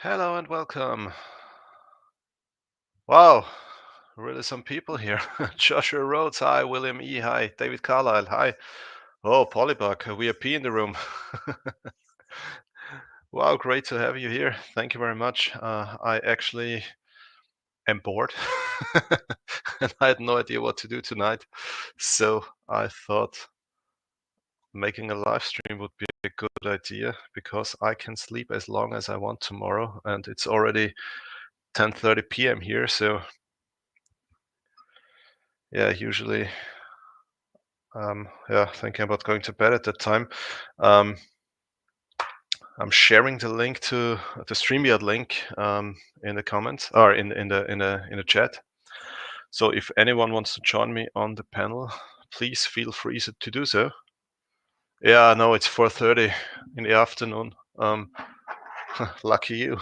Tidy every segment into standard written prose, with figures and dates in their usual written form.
Hello and welcome. Wow, really some people here. Joshua Rhodes, hi. William E, hi. David Carlisle, hi. Oh, Polybug, a VP in the room. Wow, great to have you here. Thank you very much. I actually am bored and I had no idea what to do tonight. So I thought making a live stream would be a good idea because I can sleep as long as I want tomorrow and it's already 10:30 p.m. here. So yeah, usually thinking about going to bed at that time. Um, I'm sharing the link to the StreamYard link in the comments or in the chat. So if anyone wants to join me on the panel, please feel free to do so. Yeah, no, it's 4:30 in the afternoon. Lucky you.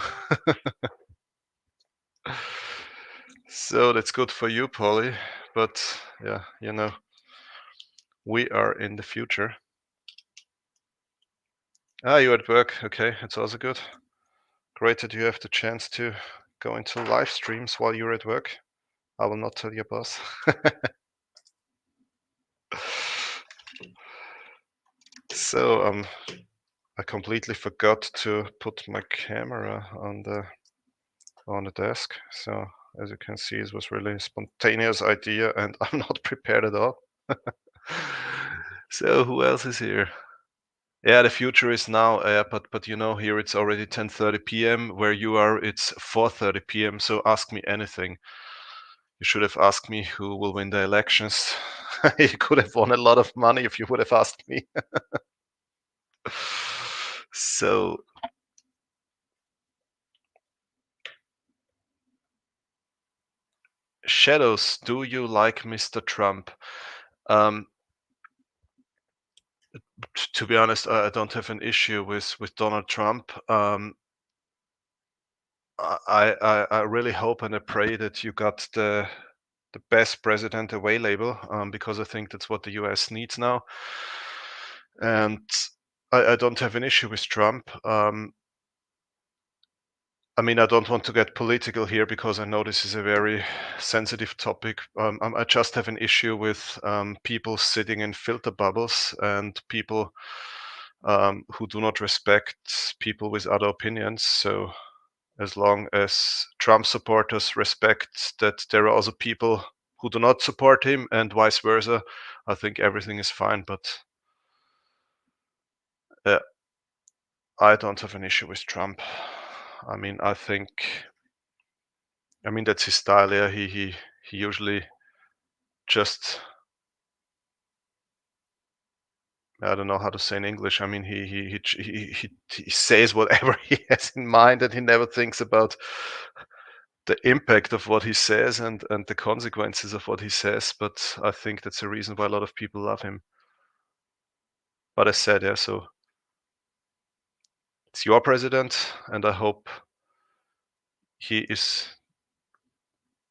So that's good for you, Polly. But yeah, we are in the future. You're at work. Okay, it's also good. Great that you have the chance to go into live streams while you're at work. I will not tell your boss. So I completely forgot to put my camera on the desk. So as you can see, it was really a spontaneous idea, and I'm not prepared at all. So who else is here? Yeah, the future is now, but here it's already 10:30 p.m. Where you are, it's 4:30 p.m. So ask me anything. You should have asked me who will win the elections. You could have won a lot of money if you would have asked me. So Shadows, do you like Mr. Trump? Um, to be honest, I don't have an issue with Donald Trump. I really hope and I pray that you got the best president available, because I think that's what the US needs now. And I don't have an issue with Trump. I mean, I don't want to get political here because I know this is a very sensitive topic. I just have an issue with people sitting in filter bubbles and people who do not respect people with other opinions. So, as long as Trump supporters respect that there are also people who do not support him and vice versa, I think everything is fine. But uh, I don't have an issue with Trump. I mean, that's his style. Yeah, he usually just, I don't know how to say in English. I mean, he says whatever he has in mind, and he never thinks about the impact of what he says and the consequences of what he says. But I think that's the reason why a lot of people love him. But I said, yeah, so it's your president, and I hope he is.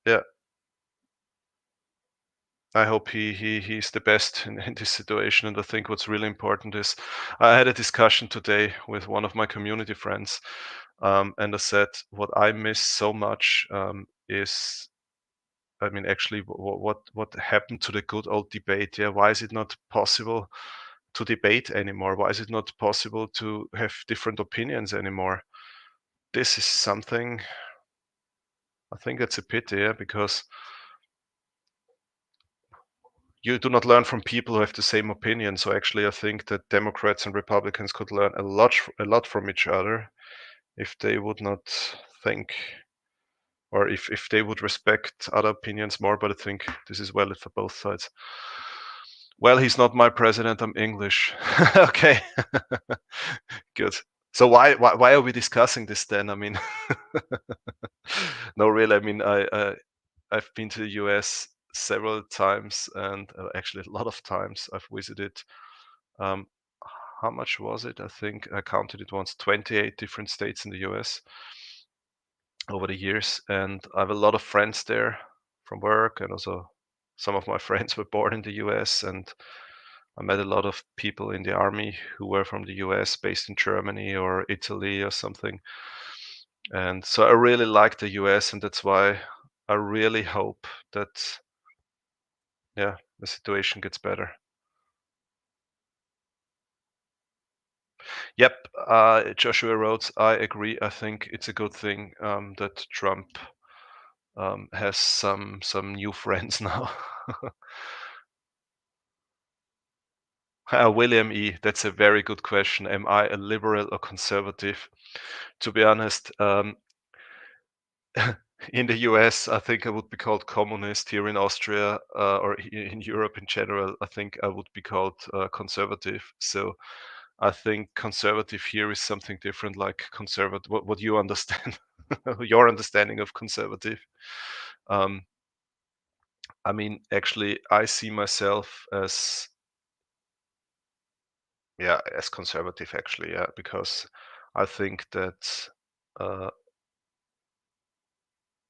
Yeah, I hope he's the best in this situation. And I think what's really important is I had a discussion today with one of my community friends, and I said what I miss so much is, I mean, actually, what happened to the good old debate? Yeah, why is it not possible to debate anymore? Why is it not possible to have different opinions anymore? This is something, I think that's a pity, yeah, because you do not learn from people who have the same opinion. So actually, I think that Democrats and Republicans could learn a lot from each other if they would not think, or if they would respect other opinions more. But I think this is valid for both sides. Well, he's not my president. I'm English. Okay, good. So why are we discussing this then? I mean, no, really. I mean, I've been to the US several times, and actually a lot of times. I've visited. Um, how much was it? I think I counted it once. 28 different states in the US over the years, and I have a lot of friends there from work, and also some of my friends were born in the US, and I met a lot of people in the army who were from the US, based in Germany or Italy or something. And so I really like the US, and that's why I really hope that, yeah, the situation gets better. Yep, Joshua Rhodes, I agree. I think it's a good thing that Trump has some new friends now. William E., that's a very good question. Am I a liberal or conservative? To be honest, in the US, I think I would be called communist. Here in Austria, or in Europe in general, I think I would be called conservative. So I think conservative here is something different, like conservative. What you understand, your understanding of conservative. Um, I mean, actually, I see myself as, yeah, as conservative actually, yeah, because I think that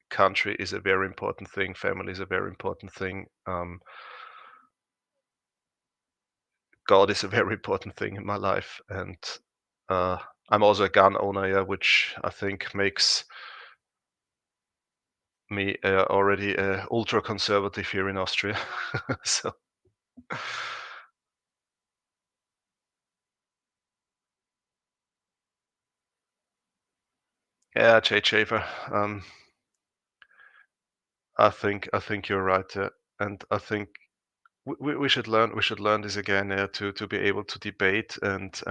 country is a very important thing, family is a very important thing. God is a very important thing in my life, and uh, I'm also a gun owner, yeah, which I think makes me already ultra conservative here in Austria. So yeah, Jay Chafer, I think you're right, yeah. And I think we should learn this again, yeah, to be able to debate and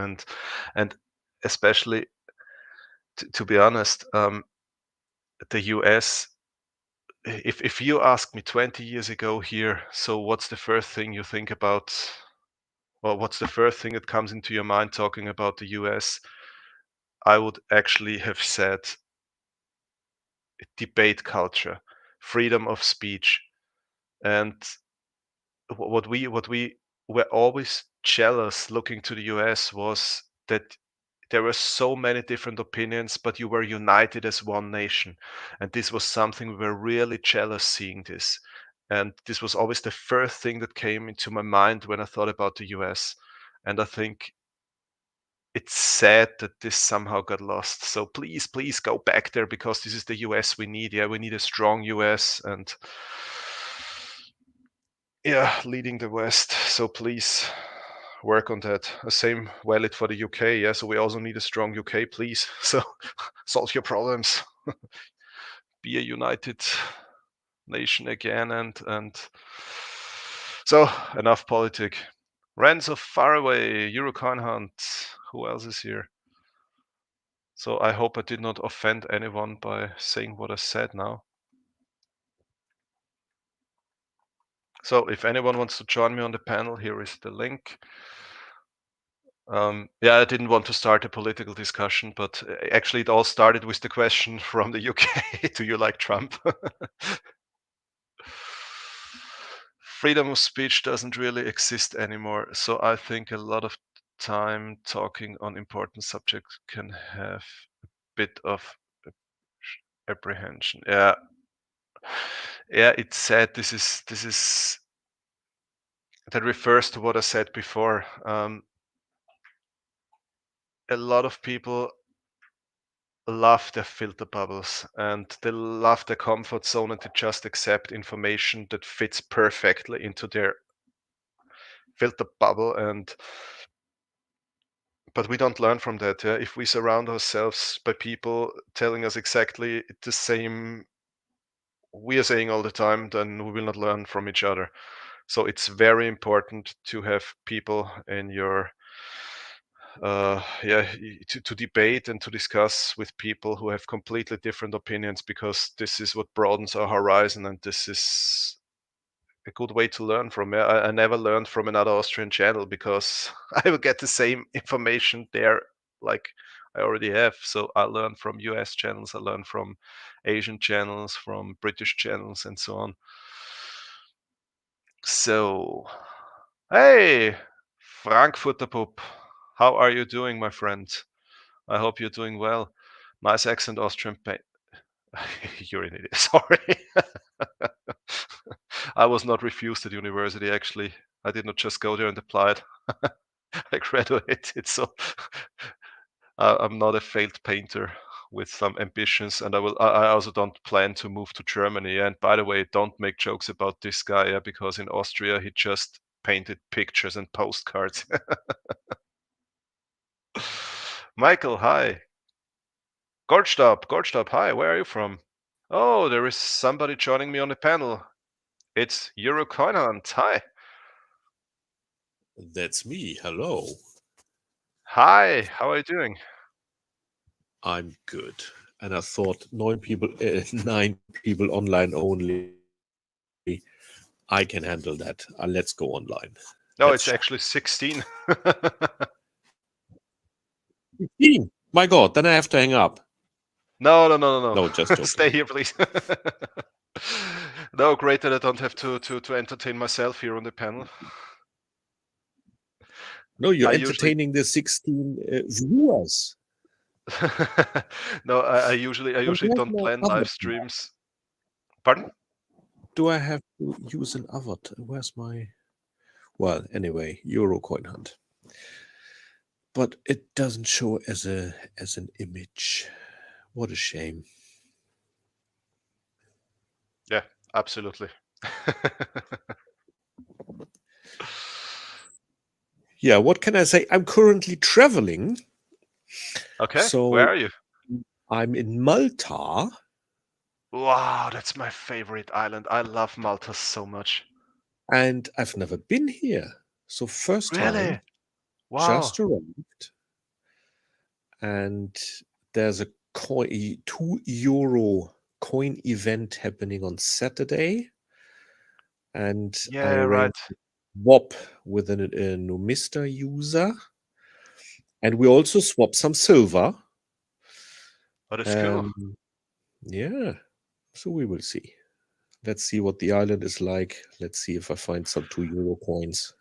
especially to be honest, the US. If you asked me 20 years ago here, so what's the first thing you think about, or what's the first thing that comes into your mind talking about the US, I would actually have said debate culture, freedom of speech, and what we were always jealous looking to the US was that there were so many different opinions, but you were united as one nation. And this was something we were really jealous seeing this. And this was always the first thing that came into my mind when I thought about the US. And I think it's sad that this somehow got lost. So please, please go back there because this is the US we need. Yeah, we need a strong US and, yeah, leading the West. So please work on that. The same valid for the UK. Yeah, so we also need a strong UK, please. So solve your problems. Be a united nation again, and so enough politic. Renzo Faraway, EuroCoinHunt. Who else is here? So I hope I did not offend anyone by saying what I said now. So if anyone wants to join me on the panel, here is the link. Yeah, I didn't want to start a political discussion, but actually it all started with the question from the UK, do you like Trump? Freedom of speech doesn't really exist anymore. So I think a lot of time talking on important subjects can have a bit of apprehension. Yeah. Yeah, it's sad. This is that refers to what I said before. A lot of people love their filter bubbles and they love their comfort zone and to just accept information that fits perfectly into their filter bubble. And but we don't learn from that, yeah? If we surround ourselves by people telling us exactly the same we are saying all the time, then we will not learn from each other. So it's very important to have people in your to debate and to discuss with people who have completely different opinions, because this is what broadens our horizon and this is a good way to learn from. Yeah, I never learned from another Austrian channel because I will get the same information there like I already have. So I learn from US channels, I learn from Asian channels, from British channels, and so on. So, hey, Frankfurter Pup, how are you doing, my friend? I hope you're doing well. Nice accent, Austrian. You're an idiot. Sorry. I was not refused at university, actually. I did not just go there and applied. I graduated, so I'm not a failed painter. with some ambitions, and I also don't plan to move to Germany. And by the way, don't make jokes about this guy, because in Austria he just painted pictures and postcards. Michael, hi. Goldstab, hi, where are you from? Oh, there is somebody joining me on the panel. It's EuroCoinHunt. Hi. That's me. Hello. Hi, how are you doing? I'm good. And I thought 9 people online only. I can handle that. Let's go online. Let's chat. No, it's actually 16. 15. My God, then I have to hang up. No. No, just joking. Stay here, please. No, great that I don't have to entertain myself here on the panel. No, you're entertaining the 16 viewers. No, I usually don't plan live streams. Pardon? Do I have to use an avatar? Where's my... Well, anyway, EuroCoinHunt. But it doesn't show as an image. What a shame. Yeah, absolutely. Yeah, what can I say? I'm currently traveling. Okay, so where are you? I'm in Malta. Wow, that's my favorite island. I love Malta so much. And I've never been here. So first Really? time, Wow. just arrived. And there's a €2 coin event happening on Saturday. And I arranged swap with a Numista user. And we also swap some silver. Oh, that's cool. Yeah, so we will see. Let's see what the island is like. Let's see if I find some €2 coins.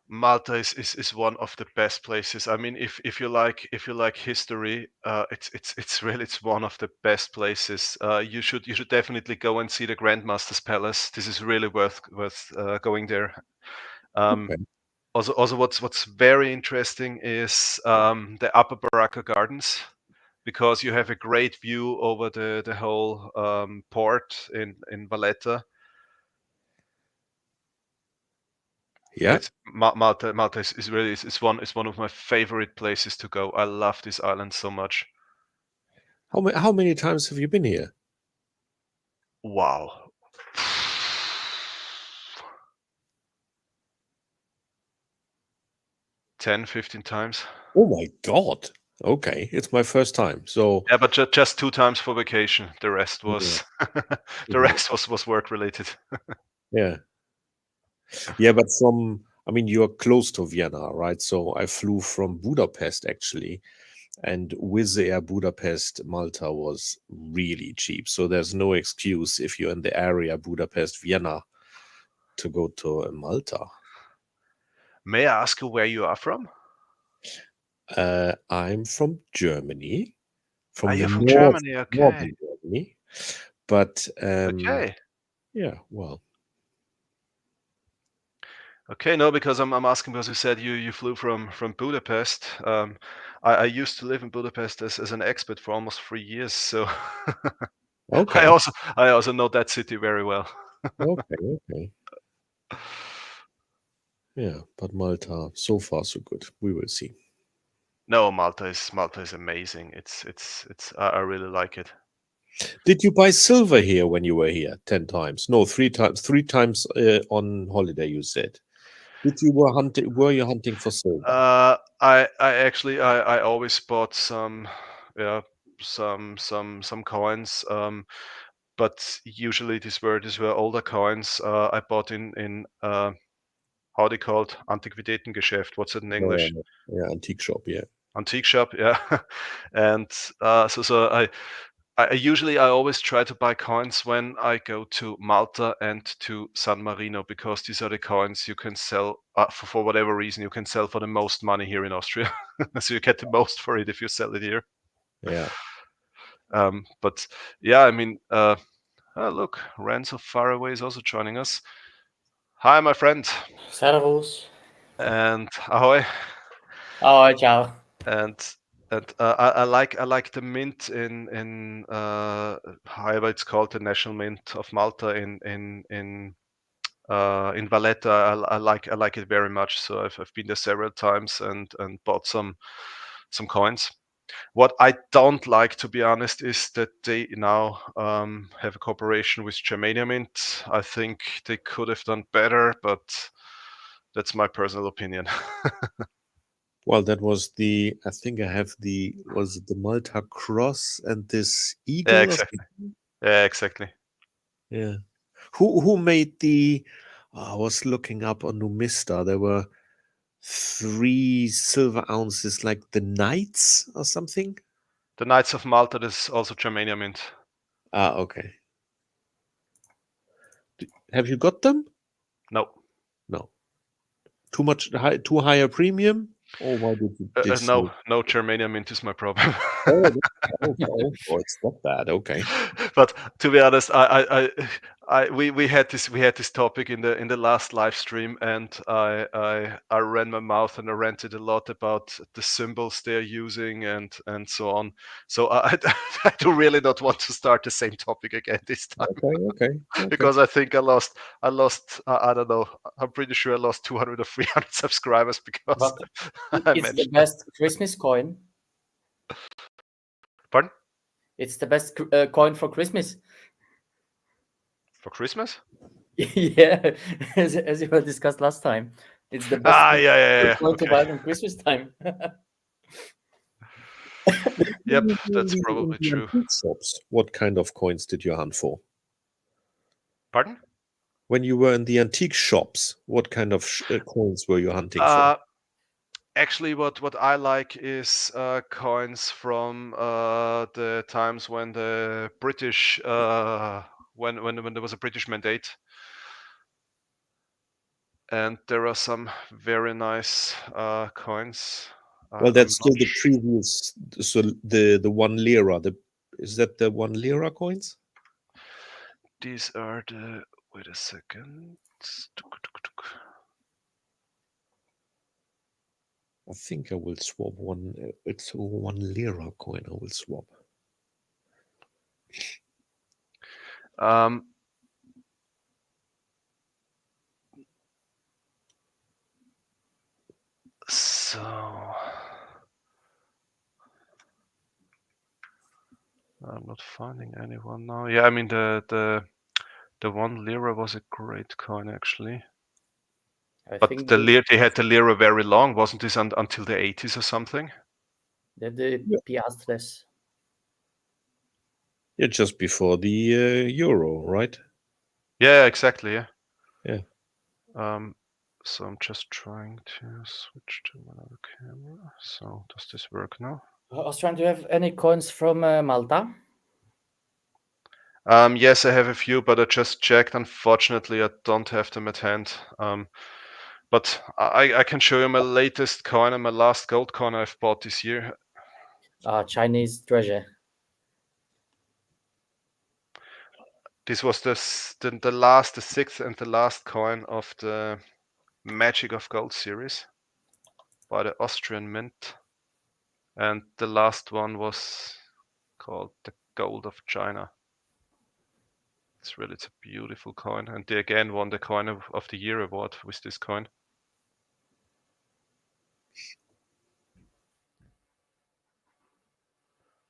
Malta is one of the best places. I mean, if you like history, it's one of the best places. You should definitely go and see the Grandmaster's Palace. This is really worth going there. Okay. Also, what's very interesting is the Upper Baraka Gardens, because you have a great view over the whole port in Valletta. Yeah. Malta is really one of my favorite places to go. I love this island so much. How many times have you been here? Wow. 10, 15 times. Oh my God. Okay, it's my first time. So yeah, but just 2 times for vacation. The rest was the rest was work related. Yeah. Yeah, but I mean, you're close to Vienna, right? So I flew from Budapest actually, and Wizz Air Budapest Malta was really cheap. So there's no excuse if you're in the area Budapest Vienna to go to Malta. May I ask you where you are from? I'm from Germany. You're from Germany, okay. Northern Germany. But Okay. yeah, well. Okay, no, because I'm asking because you said you flew from Budapest. I used to live in Budapest as an expat for almost 3 years, so Okay. I also know that city very well. Okay. Yeah, but Malta, so far so good. We will see. No, Malta is amazing. It's I really like it. Did you buy silver here when you were here 10 times? No, 3 times. 3 times on holiday, you said. Were you hunting for silver? I actually I always bought some some coins, but usually these were older coins. I bought in how they called Antiquitätengeschäft. What's it in English? Yeah, antique shop. Yeah. Antique shop, yeah. And so I usually I always try to buy coins when I go to Malta and to San Marino, because these are the coins you can sell for whatever reason you can sell for the most money here in Austria. So you get the most for it if you sell it here. Yeah. But yeah, I mean, look, Renzo far away is also joining us. Hi, my friend. Servus. And ahoy. Ahoy, ciao. And And I like the mint in however it's called, the national mint of Malta in Valletta. I like it very much. So I've been there several times and bought some coins. What I don't like, to be honest, is that they now have a cooperation with Germania Mint. I think they could have done better, but that's my personal opinion. Well, that was I think I have was it the Malta Cross and this Yeah, eagle or exactly. something? Yeah, exactly. Yeah. Who made I was looking up on Numista. There were 3 silver ounces, like the Knights or something. The Knights of Malta is also Germania Mint. Okay. Have you got them? No. No. Too high a premium? Or why did you No, Germania Mint is my problem. Oh, it's not bad. Okay. But to be honest, we had this topic in the last live stream, and I ran my mouth and I ranted a lot about the symbols they're using and so on. So I do really not want to start the same topic again this time. Okay. Because I think I lost I don't know, I'm pretty sure I lost 200 or 300 subscribers because But I it's the mentioned. best Christmas coin. Pardon? It's the best coin for Christmas. For Christmas? Yeah, as you discussed last time, it's the best Yeah. coin to Okay. buy on Christmas time. Yep, that's probably true. Antique shops, what kind of coins did you hunt for? Pardon? When you were in the antique shops, what kind of coins were you hunting for? Actually, what I like is coins from the times when the British when there was a British mandate, and there are some very nice coins. Well, I'm that's not still the previous, so the 1 lira. Is that the 1 lira coins? These are the. Wait a second. I think I will swap one. It's a 1 lira coin. I will swap. So I'm not finding anyone now. Yeah, I mean the 1 lira was a great coin actually. But they had the lira very long, wasn't this until the 80s or something? The piastres. Yeah, just before the euro, right? Yeah, exactly. Yeah. Yeah. So I'm just trying to switch to another camera. So does this work now? Austrian, do you have any coins from Malta? Yes, I have a few, but I just checked. Unfortunately, I don't have them at hand. But I can show you my latest coin and my last gold coin I've bought this year. Chinese treasure. This was the 6th and the last coin of the Magic of Gold series by the Austrian Mint. And the last one was called the Gold of China. It's a beautiful coin. And they again won the Coin of the Year award with this coin.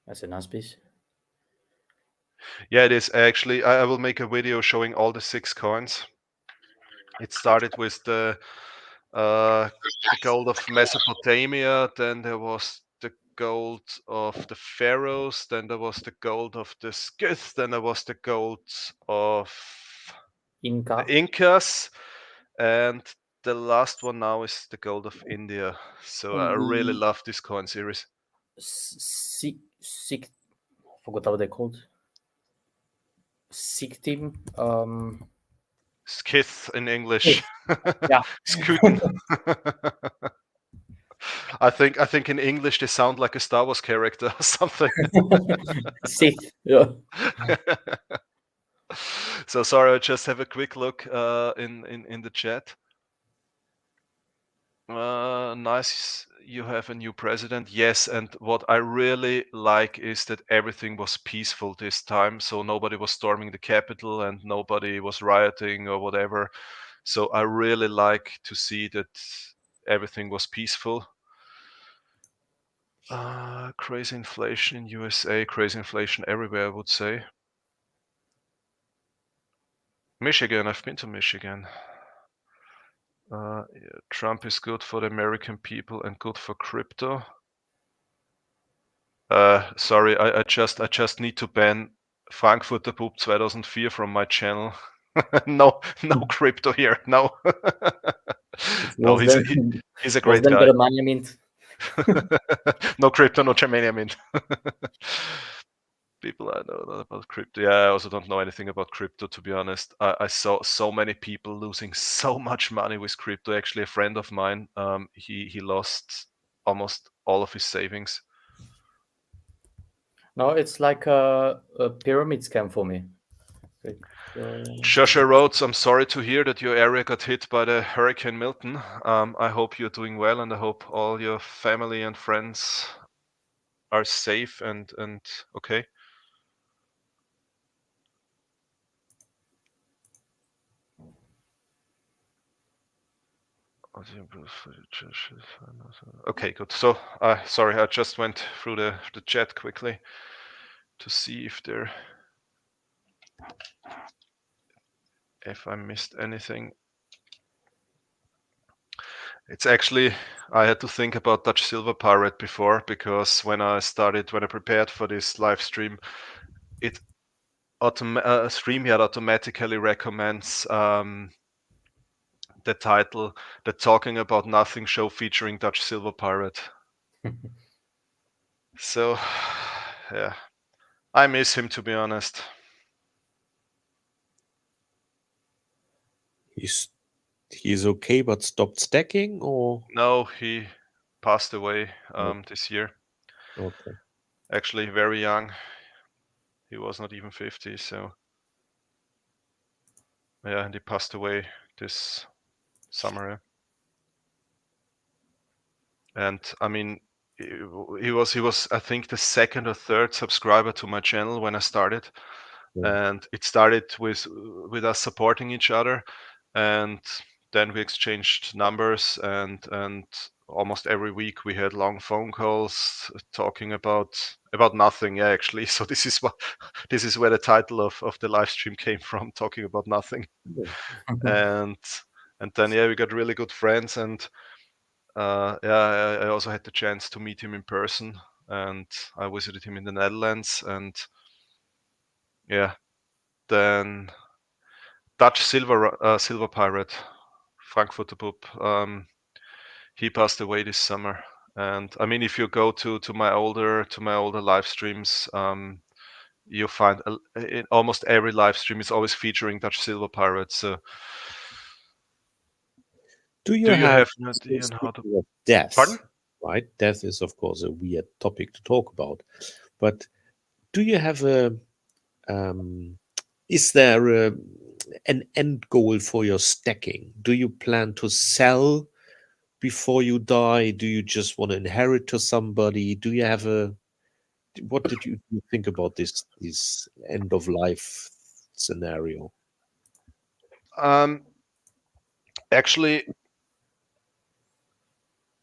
That's a nice piece. Yeah, it is. Actually, I will make a video showing all the 6 coins. It started with the gold of Mesopotamia, then there was the gold of the pharaohs, then there was the gold of the Scyths, then there was the gold of the Incas, and the last one now is the gold of India. So I really love this coin series. Forgot how they're called. Siktim. Skith in English. Yeah. Skuten. I think in English they sound like a Star Wars character or something. Sith. Yeah. So sorry, I just have a quick look in the chat. Nice. you have a new president. Yes, and what I really like is that everything was peaceful this time. So nobody was storming the Capitol and nobody was rioting or whatever. So I really like to see that everything was peaceful. Crazy inflation in USA, crazy inflation everywhere, I would say. Michigan, I've been to Michigan. Yeah, Trump is good for the American people and good for crypto. Sorry, I just need to ban Frankfurter Bub 2004 from my channel. No crypto here. No. No, he's a Was great then guy. the money mint? No crypto, no Germania mint. People I know about crypto. Yeah, I also don't know anything about crypto, to be honest. I saw so many people losing so much money with crypto. Actually, a friend of mine, he lost almost all of his savings. No, it's like a pyramid scam for me. Joshua Rhodes, I'm sorry to hear that your area got hit by the Hurricane Milton. I hope you're doing well, and I hope all your family and friends are safe and okay. Okay, good. So, sorry, I just went through the chat quickly to see if I missed anything. It's actually, I had to think about Dutch Silver Pirate before, because when I prepared for this live stream, StreamYard automatically recommends the title, the Talking About Nothing show featuring Dutch Silver Pirate. So, yeah, I miss him, to be honest. He's okay, but stopped stacking, or No, he passed away this year. okay. Actually, very young. He was not even 50, so yeah, and he passed away this summer. And I mean, he was I think the second or third subscriber to my channel when I started. Yeah. And it started with us supporting each other, and then we exchanged numbers, and almost every week we had long phone calls talking about nothing. Yeah, actually. So this is where the title of the live stream came from, talking about nothing. And then yeah, we got really good friends, and yeah, I also had the chance to meet him in person, and I visited him in the Netherlands, and yeah, then Dutch Silver Pirate, Frankfurter Bub, he passed away this summer. And I mean, if you go to my older live streams, you'll find in almost every live stream is always featuring Dutch Silver Pirate. So, Do you have have an idea on how to? speaking of death? Pardon? Right, death is of course a weird topic to talk about, but do you have is there an end goal for your stacking? Do you plan to sell before you die? Do you just want to inherit to somebody? Do you have what did you think about this end of life scenario? Actually,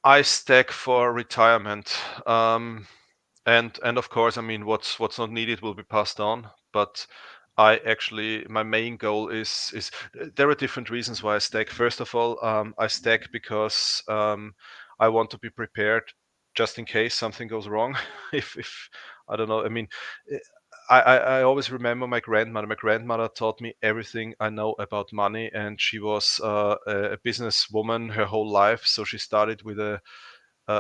I stack for retirement. And of course, I mean, what's not needed will be passed on. But my main goal is there are different reasons why I stack. First of all, I stack because I want to be prepared just in case something goes wrong. if I don't know, I mean, I always remember my grandmother. My grandmother taught me everything I know about money, and she was a businesswoman her whole life. So she started with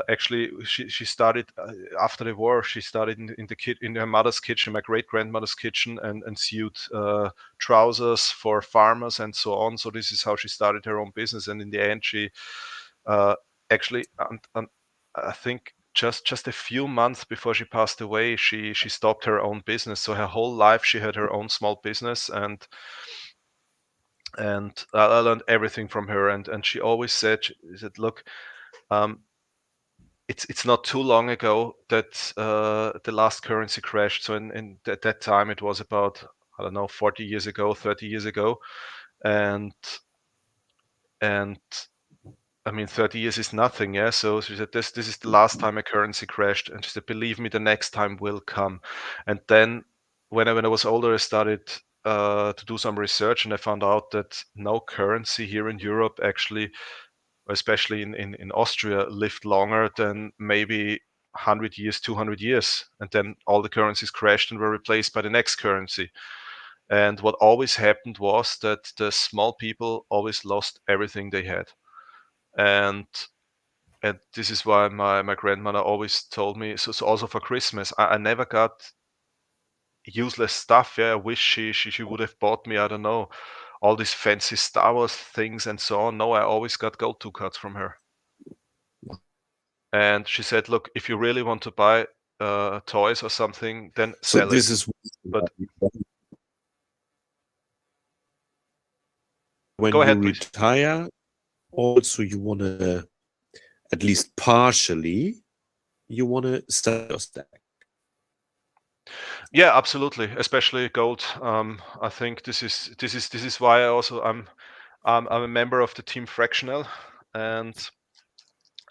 actually, she started after the war. She started in her mother's kitchen, my great grandmother's kitchen, and sewed trousers for farmers and so on. So this is how she started her own business. And in the end, she actually, I think just a few months before she passed away, she stopped her own business. So her whole life she had her own small business, and I learned everything from her. And she always said, look. it's not too long ago that the last currency crashed. So at that time it was about, I don't know, 40 years ago, 30 years ago, and I mean 30 years is nothing, yeah. So she said this is the last time a currency crashed, and she said, believe me, the next time will come. And then when I was older, I started to do some research, and I found out that no currency here in Europe actually, especially in Austria, lived longer than maybe 100 years, 200 years. And then all the currencies crashed and were replaced by the next currency. And what always happened was that the small people always lost everything they had. And this is why my grandmother always told me, so also for Christmas, I never got useless stuff. Yeah, I wish she would have bought me, I don't know, all these fancy Star Wars things and so on. No, I always got gold ducats from her. And she said, look, if you really want to buy toys or something, then So sell this it. is But when go you ahead, please. retire, also you want to, at least partially, you want to sell your stack. Yeah, absolutely, especially gold. I think this is why I also I'm a member of the team Fractional, and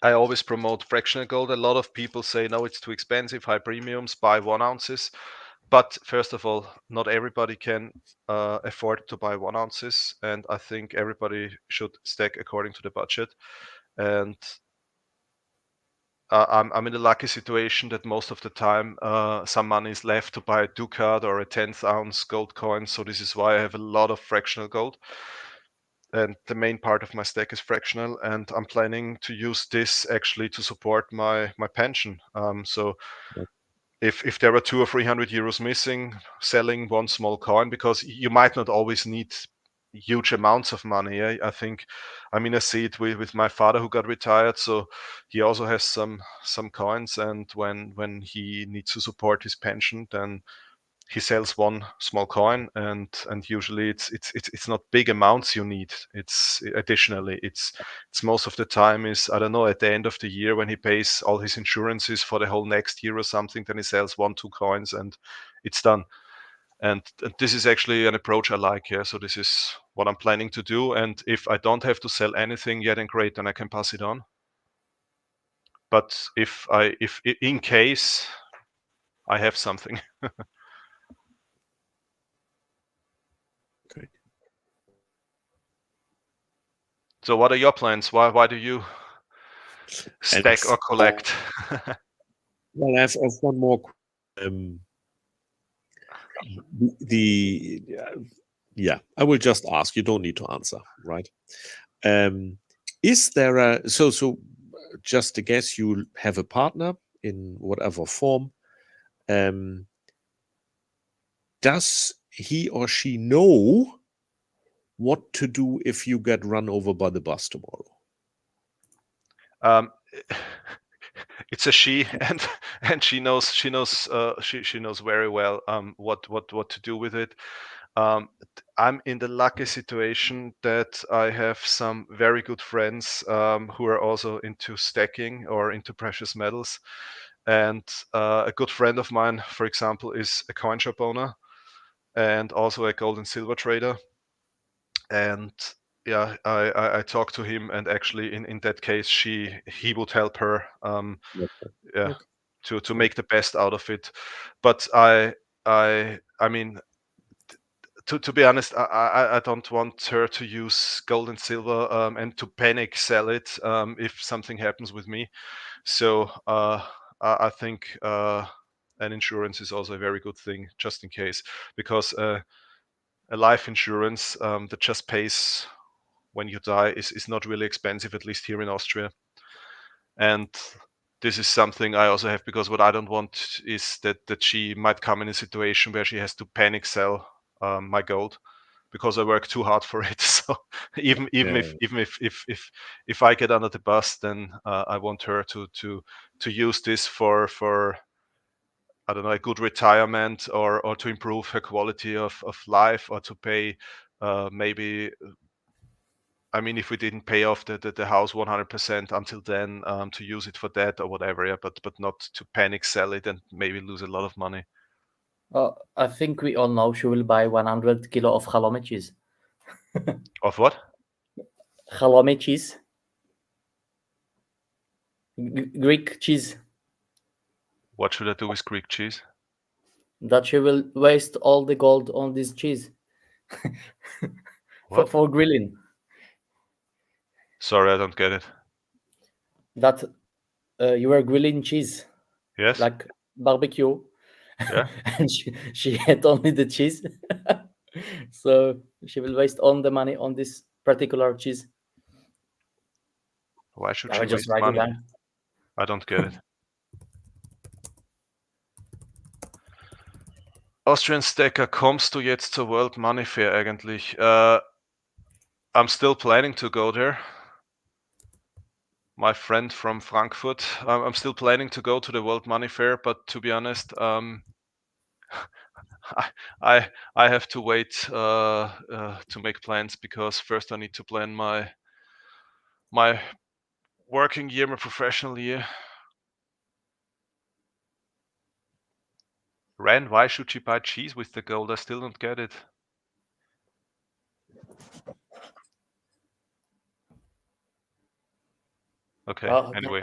I always promote fractional gold. A lot of people say, no, it's too expensive, high premiums, buy 1 ounces. But first of all, not everybody can afford to buy 1 ounces. And I think everybody should stack according to the budget. And I'm in a lucky situation that most of the time some money is left to buy a ducat or a 10th ounce gold coin. So this is why I have a lot of fractional gold. And the main part of my stack is fractional, and I'm planning to use this actually to support my pension. So if there are 200 or 300 euros missing, selling one small coin, because you might not always need huge amounts of money. I think, I mean, I see it with my father who got retired, so he also has some coins, and when he needs to support his pension, then he sells one small coin, and usually it's not big amounts you need. It's additionally it's most of the time is, I don't know, at the end of the year when he pays all his insurances for the whole next year or something, then he sells 1-2 coins and it's done. And this is actually an approach I like. Yeah, so this is what I'm planning to do, and if I don't have to sell anything yet, then great, then I can pass it on. But if in case I have something. Okay. So what are your plans? Why do you stack or collect? Well, I have one more. Yeah, I will just ask. You don't need to answer, right? Is there a so just a guess? You have a partner in whatever form. Does he or she know what to do if you get run over by the bus tomorrow? It's a she, and she knows very well what to do with it. I'm in the lucky situation that I have some very good friends who are also into stacking or into precious metals. And a good friend of mine, for example, is a coin shop owner and also a gold and silver trader. And yeah, I talked to him, and actually in that case, he would help her. Yeah, Okay. to make the best out of it. But I mean, to be honest, I don't want her to use gold and silver and to panic sell it if something happens with me. So I think an insurance is also a very good thing, just in case, because a life insurance that just pays when you die is not really expensive, at least here in Austria. And this is something I also have, because what I don't want is that she might come in a situation where she has to panic sell my gold because I work too hard for it. So even if I get under the bus, then I want her to use this for I don't know, a good retirement, or to improve her quality of life, or to pay maybe I mean, if we didn't pay off the house 100% until then, to use it for that or whatever, yeah, but not to panic sell it and maybe lose a lot of money. I think we all know she will buy 100 kilo of halloumi cheese. Of what? Halloumi cheese. Greek cheese. What should I do with Greek cheese? That she will waste all the gold on this cheese. What? for grilling. Sorry, I don't get it. That you were grilling cheese, Yes? like barbecue. Yeah. And she had only the cheese. So she will waste all the money on this particular cheese. Why should I she will just waste write it money? down. I don't get it. Austrian Stacker, kommst du jetzt zur World Money Fair eigentlich? I'm still planning to go there. My friend from Frankfurt. I'm still planning to go to the World Money Fair, but to be honest, I have to wait to make plans, because first I need to plan my working year, my professional year. Ren, why should she buy cheese with the gold? I still don't get it. Okay, anyway.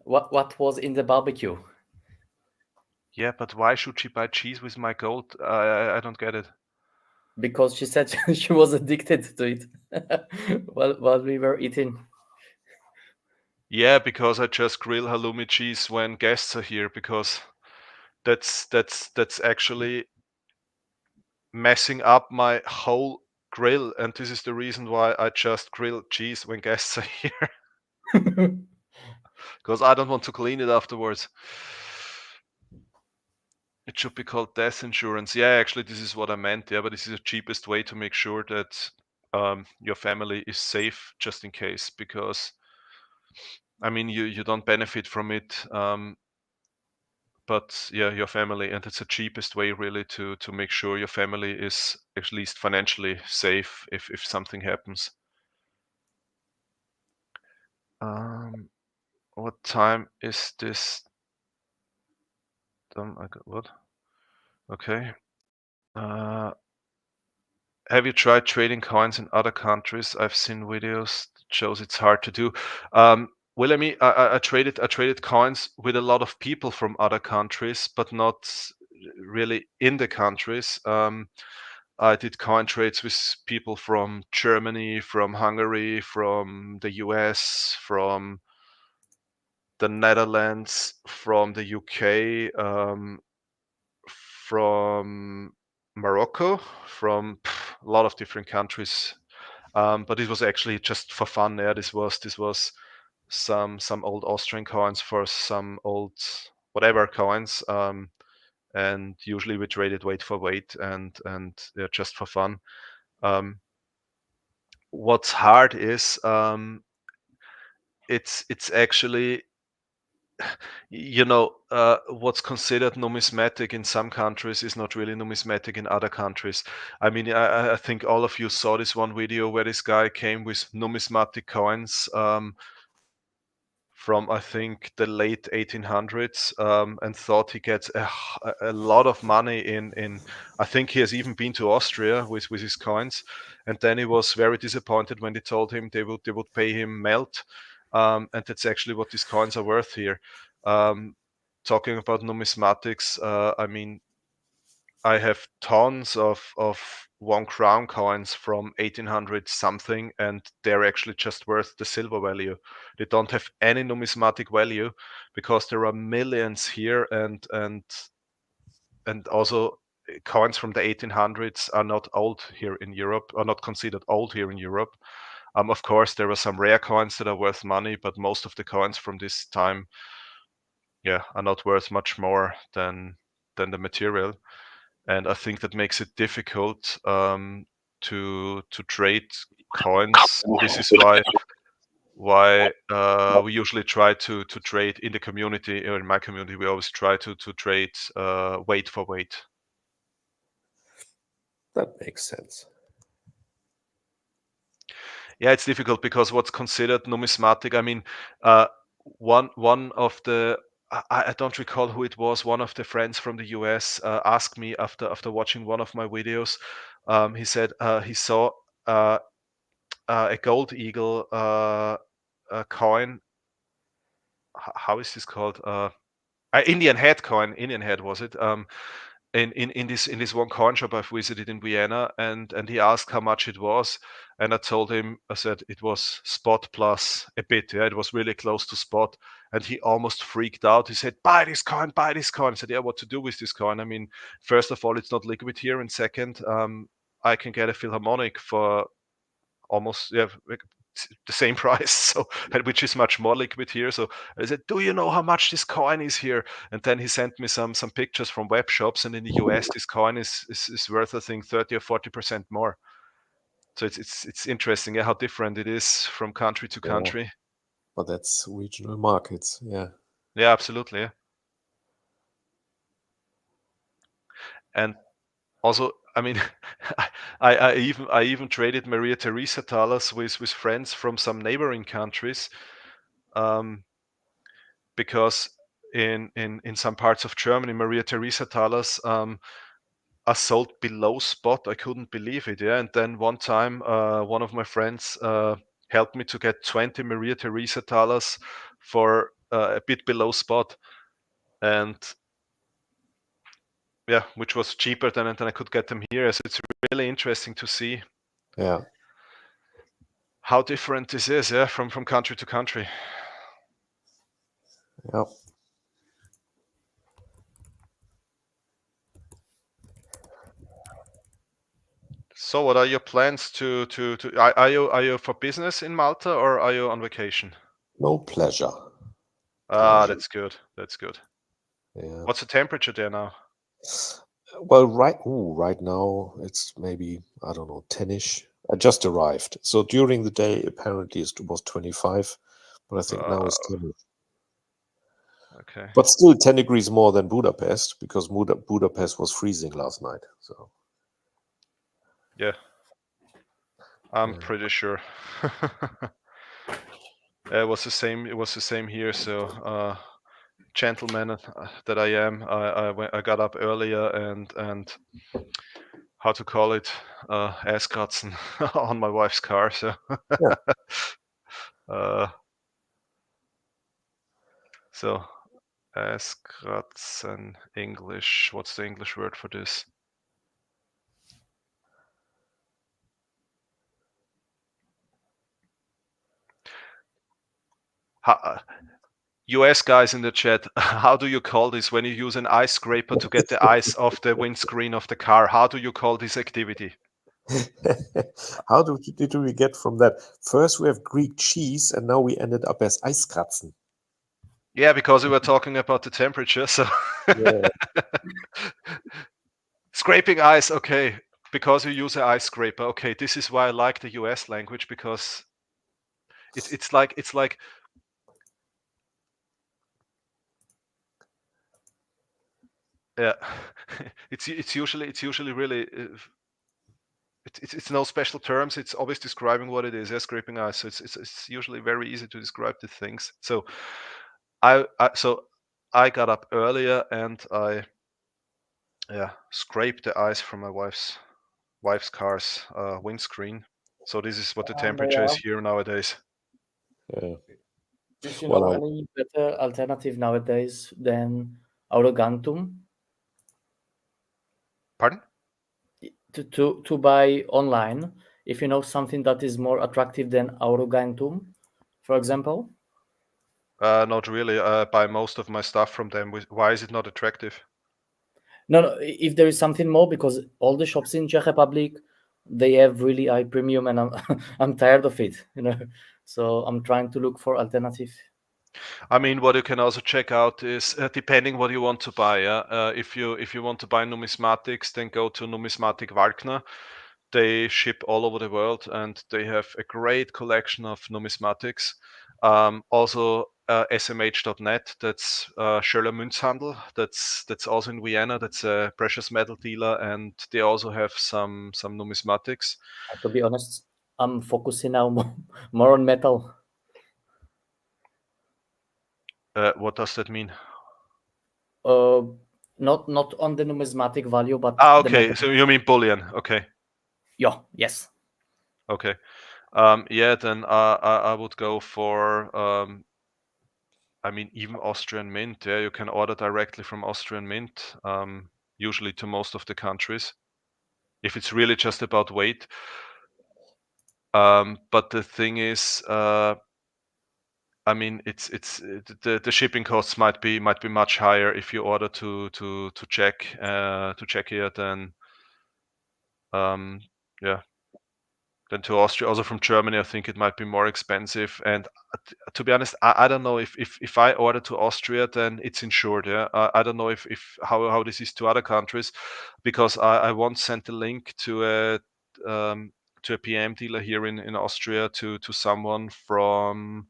What was in the barbecue? Yeah, but why should she buy cheese with my gold? I don't get it. Because she said she was addicted to it while we were eating. Yeah, because I just grill halloumi cheese when guests are here, because that's actually messing up my whole grill, and this is the reason why I just grill cheese when guests are here. Because I don't want to clean it afterwards. It should be called death insurance. Yeah, actually, this is what I meant. Yeah, but this is the cheapest way to make sure that your family is safe, just in case. Because, I mean, you don't benefit from it, but yeah, your family, and it's the cheapest way really to make sure your family is at least financially safe if something happens. What time is this? I got what? Okay. Have you tried trading coins in other countries? I've seen videos that shows it's hard to do. Well, I mean, I traded coins with a lot of people from other countries, but not really in the countries. I did coin trades with people from Germany, from Hungary, from the US, from the Netherlands, from the UK, from Morocco, from a lot of different countries. But it was actually just for fun. Yeah, this was some old Austrian coins for some old whatever coins, and usually we traded weight for weight, and yeah, just for fun. What's hard is it's actually, you know, what's considered numismatic in some countries is not really numismatic in other countries. I mean, I think all of you saw this one video where this guy came with numismatic coins from, I think, the late 1800s, and thought he gets a lot of money in. I think he has even been to Austria with his coins, and then he was very disappointed when they told him they would pay him melt, and that's actually what these coins are worth here. Talking about numismatics, I mean, I have tons of 1 crown coins from 1800 something, and they're actually just worth the silver value. They don't have any numismatic value because there are millions here, and also coins from the 1800s are not old here in Europe, are not considered old here in Europe. Of course, there are some rare coins that are worth money, but most of the coins from this time, yeah, are not worth much more than the material. And I think that makes it difficult to trade coins. This is why we usually try to trade in the community, or in my community, we always try to trade weight for weight. That makes sense. Yeah, it's difficult because what's considered numismatic. I mean, one of the I don't recall who it was. One of the friends from the US asked me after watching one of my videos. He said he saw a gold eagle coin. How is this called? Indian head coin. Indian head was it? In this one coin shop I've visited in Vienna, and he asked how much it was, and I told him, I said it was spot plus a bit. Yeah, it was really close to spot, and he almost freaked out. He said, "Buy this coin, buy this coin." I said, "Yeah, what to do with this coin? I mean, first of all, it's not liquid here, and second, I can get a Philharmonic for almost the same price, so which is much more liquid here." So I said, "Do you know how much this coin is here?" And then he sent me some pictures from web shops, and in the US this coin is worth, I think, 30 or 40% more. So it's interesting, how different it is from country to country. But that's regional markets. Yeah. Yeah, absolutely. Yeah. And also, I mean, I even traded Maria Teresa thalers with friends from some neighboring countries, because in some parts of Germany, Maria Teresa thalers are sold below spot. I couldn't believe it. Yeah, and then one time, one of my friends helped me to get 20 Maria Teresa thalers for a bit below spot, and yeah, which was cheaper than I could get them here. So it's really interesting to see how different this is, from country to country. Yeah. So what are your plans to are you for business in Malta, or are you on vacation? No pleasure. That's good. That's good. Yeah. What's the temperature there now? Well, right now it's maybe, I don't know, 10-ish. I just arrived. So during the day, apparently it was 25, but I think now it's 10. Okay. But still 10 degrees more than Budapest, because Budapest was freezing last night. So Yeah, I'm pretty sure. It was the same. It was the same here. So, gentleman that I am, I got up earlier and how to call it, Eiskratzen on my wife's car. So, so Eiskratzen English. What's the English word for this? US guys in the chat, how do you call this when you use an ice scraper to get the ice off the windscreen of the car? How do you call this activity? how did we get from that? First we have Greek cheese, and now we ended up as Eiskratzen. Yeah, because we were talking about the temperature. So Yeah. Scraping ice, okay. Because you use an ice scraper, okay. This is why I like the US language, because it's like yeah, it's usually really it's no special terms. It's always describing what it is. Yeah, scraping ice. So it's usually very easy to describe the things. So I got up earlier and I scraped the ice from my wife's car's windscreen. So this is what the temperature is here nowadays. Yeah. Do you know Well, any better alternative nowadays than Autogantum Pardon? to buy online? If you know something that is more attractive than Autogantum, for example? Not really. I buy most of my stuff from them. Why is it not attractive? No, if there is something more, because all the shops in Czech Republic, they have really high premium, and I'm I'm tired of it, So I'm trying to look for alternative. I mean, what you can also check out is depending what you want to buy. If you want to buy numismatics, then go to Numismatic Wagner. They ship all over the world, and they have a great collection of numismatics. Also, smh.net. That's Schöller Münzhandel. That's also in Vienna. That's a precious metal dealer, and they also have some numismatics. To be honest, I'm focusing now more on metal. What does that mean? Not on the numismatic value, but Ah, the okay. metal. So you mean bullion? Okay. Yeah, yes. Okay. Yeah, then I would go for I mean, even Austrian Mint. Yeah, you can order directly from Austrian Mint, usually to most of the countries, if it's really just about weight. But the thing is, I mean, it's the shipping costs might be much higher if you order to Czechia than yeah than to Austria. Also from Germany, I think it might be more expensive. And to be honest, I don't know if I order to Austria, then it's insured. Yeah, I don't know if how this is to other countries, because I once sent a link to a PM dealer here in Austria to someone from.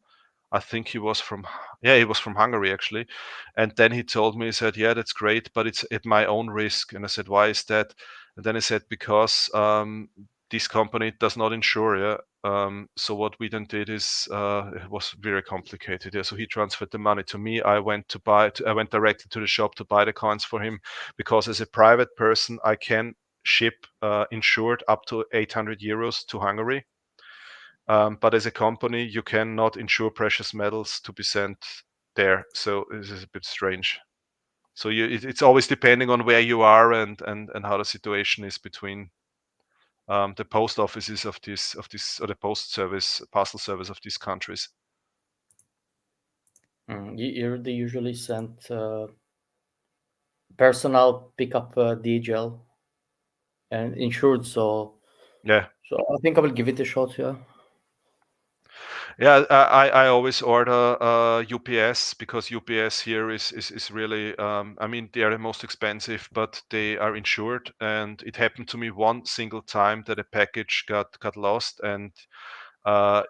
I think he was from Hungary actually, and then he told me, he said, yeah, that's great, but it's at my own risk. And I said, why is that? And then he said, because this company does not insure. Yeah. So what we then did is it was very complicated. Yeah. So he transferred the money to me. I went directly to the shop to buy the coins for him, because as a private person I can ship insured up to 800 euros to Hungary. But as a company, you cannot insure precious metals to be sent there. So this is a bit strange. So it's always depending on where you are and how the situation is between the post offices of this or the postal service of these countries. They usually send personal pickup DHL and insured. So Yeah. I think I will give it a shot. Yeah. Yeah, I always order UPS, because UPS here is really I mean, they are the most expensive, but they are insured. And it happened to me one single time that a package got lost, and I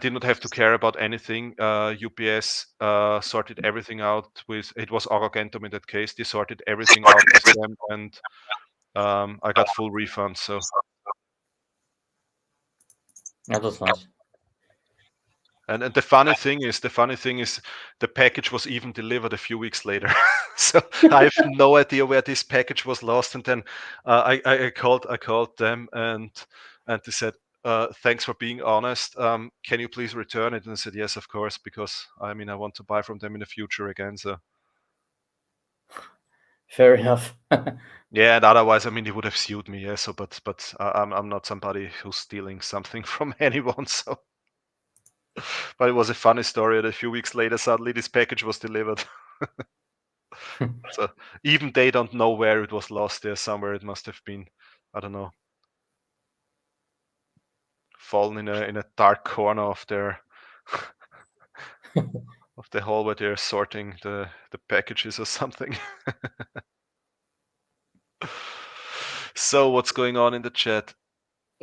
did not have to care about anything. UPS sorted everything out with, it was Argentum in that case. They sorted everything out with them, and I got full refund. So That was nice. and the funny thing is the package was even delivered a few weeks later. So I have no idea where this package was lost. And then I called them, and they said, thanks for being honest. Can you please return it? And I said, yes, of course, because I mean, I want to buy from them in the future again. So Fair enough. yeah, and otherwise, I mean, he would have sued me. Yeah. So, but I'm not somebody who's stealing something from anyone. So, but it was a funny story. And a few weeks later, suddenly this package was delivered. So even they don't know where it was lost. There somewhere it must have been, I don't know, fallen in a dark corner of their of the hall where they're sorting the packages or something. So what's going on in the chat?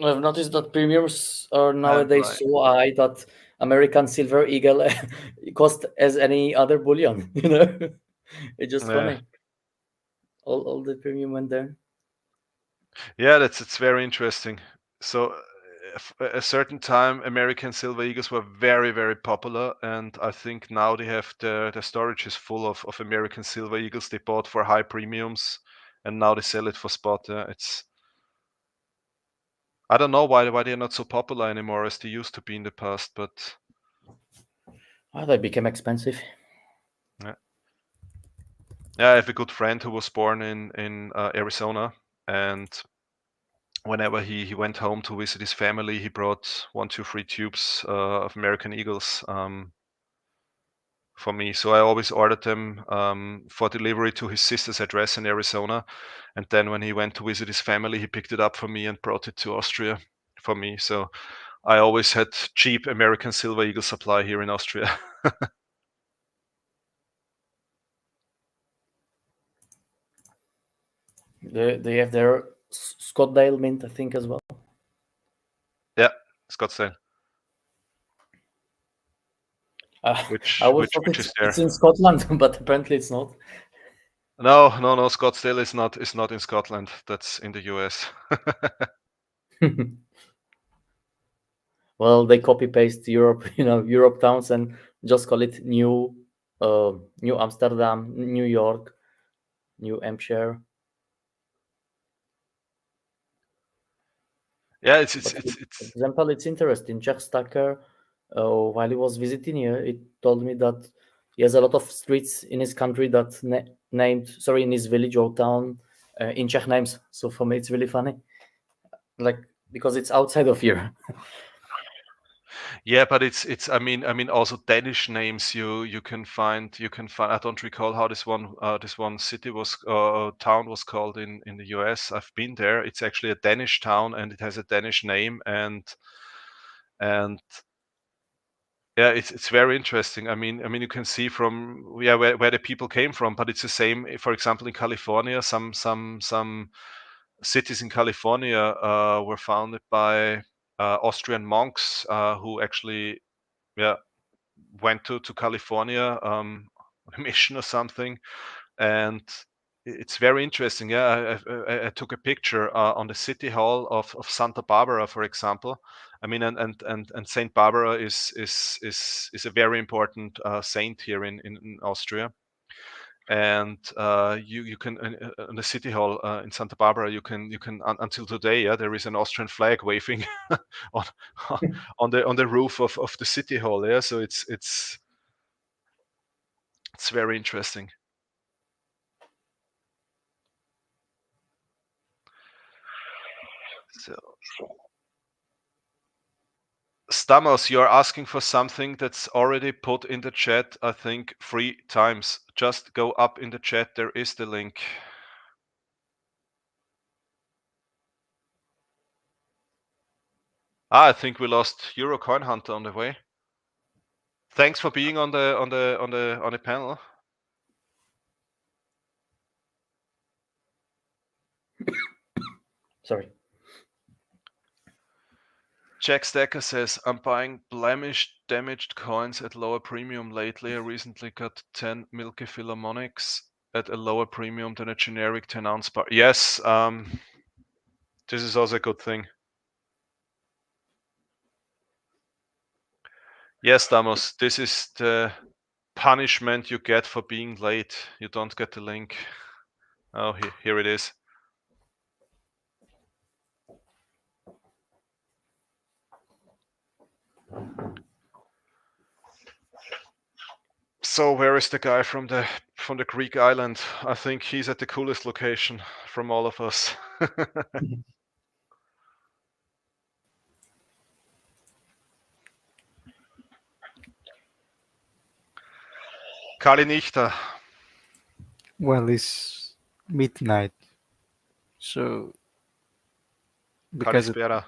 I've noticed that premiums are And nowadays like, so high that American Silver Eagle cost as any other bullion. It's just funny. All the premium went there. yeah, it's very interesting. So a certain time, American Silver Eagles were very, very popular, and I think now they have their storage is full of American Silver Eagles they bought for high premiums, and now they sell it for spot. Yeah, I don't know why they're not so popular anymore as they used to be in the past, but They became expensive. yeah. Yeah, I have a good friend who was born in Arizona, and whenever he went home to visit his family, he brought 1, 2, 3 tubes of American Eagles for me. So I always ordered them for delivery to his sister's address in Arizona, and then when he went to visit his family, he picked it up for me and brought it to Austria for me. So I always had cheap American Silver Eagle supply here in Austria. They have their Scottsdale mint, I think, as well. Yeah, Scottsdale. I Which always thought is there? it's in Scotland, but apparently it's not. No. Scottsdale is not in Scotland. That's in the US. Well, they copy paste Europe, Europe towns and just call it New Amsterdam, New York, New Hampshire. Yeah, But for example, it's interesting. Jack Stacker, while he was visiting here, he told me that he has a lot of streets in his country that in his village or town, in Czech names. So for me, it's really funny, like because it's outside of here. Yeah, but it's I mean also Danish names you can find. I don't recall how this one city was town was called in the US. I've been there. It's actually a Danish town and it has a Danish name and yeah, it's very interesting. I mean you can see from where the people came from, but it's the same. For example, in California, some cities in California were founded by Austrian monks who actually went to California on a mission or something, and it's very interesting. Yeah, I took a picture on the city hall of Santa Barbara, for example. I mean, and Saint Barbara is a very important saint here in Austria. And you can in the city hall in Santa Barbara you can until today there is an Austrian flag waving on on the roof of the city hall. Yeah, so it's very interesting. So Stamos, you're asking for something that's already put in the chat, I think 3 times. Just go up in the chat, there is the link. I think we lost EuroCoinHunt on the way. Thanks for being on the panel. Sorry. Jack Stacker says, I'm buying blemished, damaged coins at lower premium lately. I recently got 10 Milky Philharmonics at a lower premium than a generic 10-ounce bar. Yes, this is also a good thing. Yes, Damos, this is the punishment you get for being late. You don't get the link. Oh, here it is. So where is the guy from the Greek island? I think he's at the coolest location from all of us. Kalinichta. Well, it's midnight, so because Kalispera.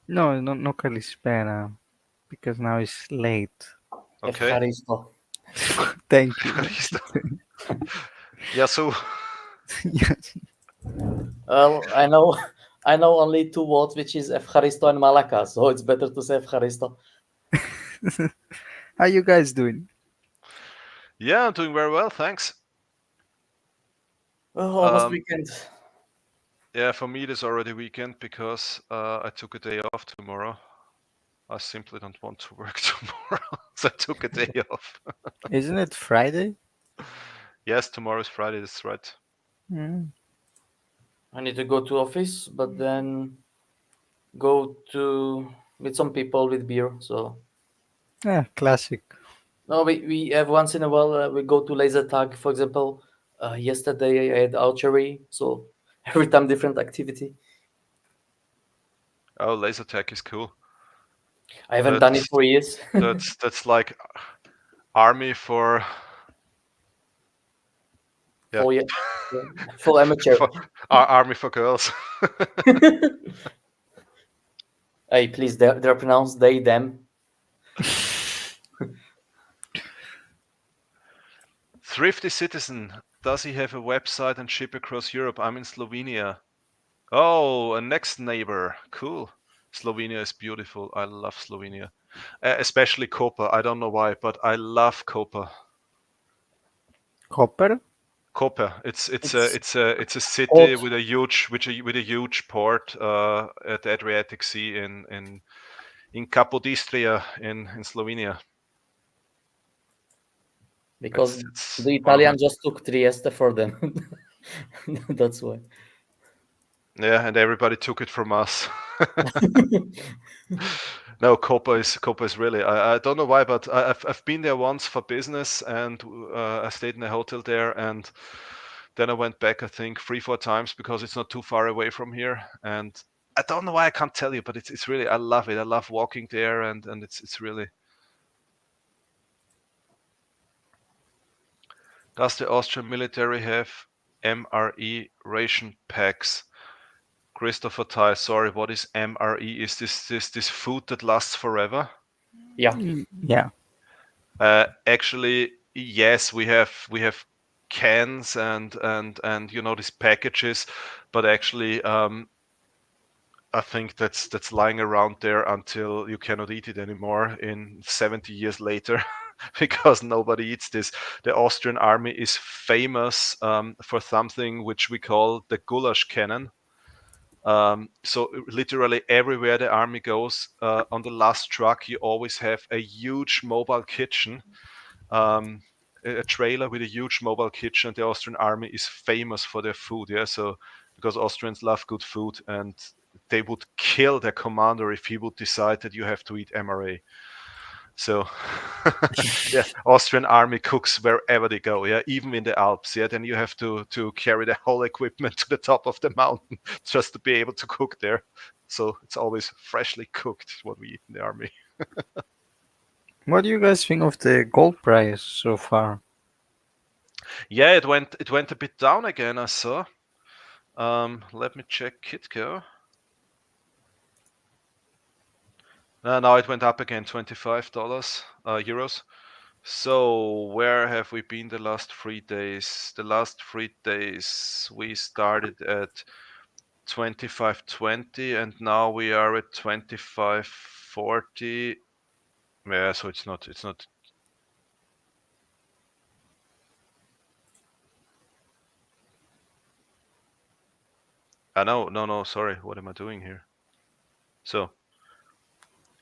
no Kalispera, because now it's late. Okay. Thank you. Yeah, so Yes. Well, I know only 2 words, which is Evcharisto and Malaka, so it's better to say Evcharisto. How you guys doing? Yeah, I'm doing very well, thanks. Almost weekend. Yeah, for me it is already weekend because I took a day off tomorrow. I simply don't want to work tomorrow, so I took a day off. Isn't it Friday? Yes, tomorrow is Friday, that's right. I need to go to office, but then go to meet some people with beer. So Yeah, classic. no, we have once in a while we go to laser tag. For example, yesterday I had archery, so every time different activity. Oh, laser tag is cool. I haven't done it for years. That's like army for for amateur. Army for girls. Hey, please, they're pronounced they, them. Thrifty Citizen, does he have a website and ship across Europe? I'm in Slovenia. Oh, a next neighbor. Cool. Slovenia is beautiful. I love Slovenia. Especially Koper. I don't know why, but I love Koper. Koper? Koper. It's a city with a huge port at the Adriatic Sea in in Capodistria in Slovenia. Because It's the Italian just took Trieste for them. That's why. Yeah, and everybody took it from us. No, Copa is really. I don't know why, but I've been there once for business, and I stayed in a hotel there, and then I went back, I think 3-4 times because it's not too far away from here. And I don't know why, I can't tell you, but it's really, I love it. I love walking there, and it's really. Does the Austrian military have MRE ration packs? Christopher Ty, sorry, what is MRE? Is this food that lasts forever? Yeah. Yeah. Actually, yes, we have cans and these packages, but actually, I think that's lying around there until you cannot eat it anymore in 70 years later. Because nobody eats this. The Austrian army is famous for something which we call the goulash cannon. So literally everywhere the army goes, on the last truck, you always have a huge mobile kitchen, a trailer with a huge mobile kitchen. And the Austrian army is famous for their food. Yeah, so because Austrians love good food, and they would kill their commander if he would decide that you have to eat MRA. So yeah, Austrian army cooks wherever they go. Yeah, even in the Alps. Yeah, then you have to carry the whole equipment to the top of the mountain just to be able to cook there. So it's always freshly cooked what we eat in the army. What do you guys think of the gold price so far? Yeah, it went a bit down again, I saw. Let me check Kitco. Now it went up again, $25 euros. So where have we been the last 3 days? The last 3 days we started at 25.20 and now we are at 25.40. Yeah, so it's not. No, sorry. What am I doing here? So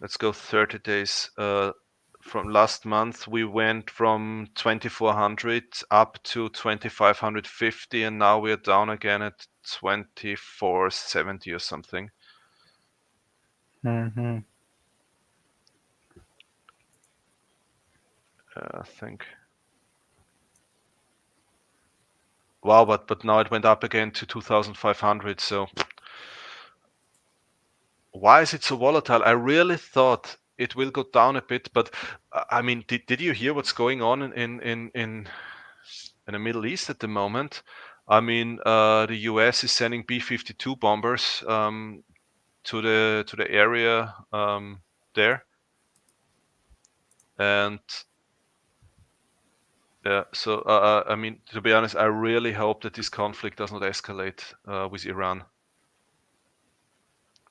let's go 30 days. From last month, we went from 2400 up to 2550, and now we're down again at 2470 or something. Mm-hmm. I think. Wow, but now it went up again to 2500. So why is it so volatile? I really thought it will go down a bit, but I mean, did you hear what's going on in the Middle East at the moment? I mean, the US is sending B-52 bombers to the area there, and yeah. So I mean, to be honest, I really hope that this conflict does not escalate with Iran,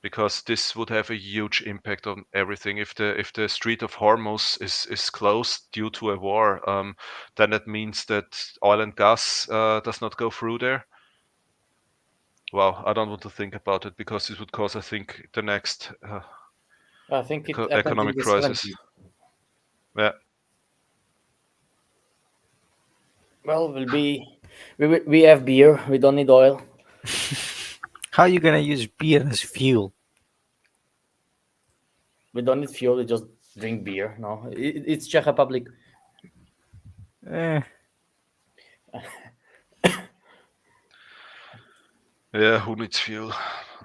because this would have a huge impact on everything. If the Strait of Hormuz is closed due to a war, then that means that oil and gas does not go through there. Wow, I don't want to think about it, because this would cause, I think, the next I think it happened economic in the crisis. 70s. Yeah. Well, we have beer. We don't need oil. How are you gonna use beer as fuel? We don't need fuel. We just drink beer. No, it's Czech Republic. Eh, Yeah, who needs fuel?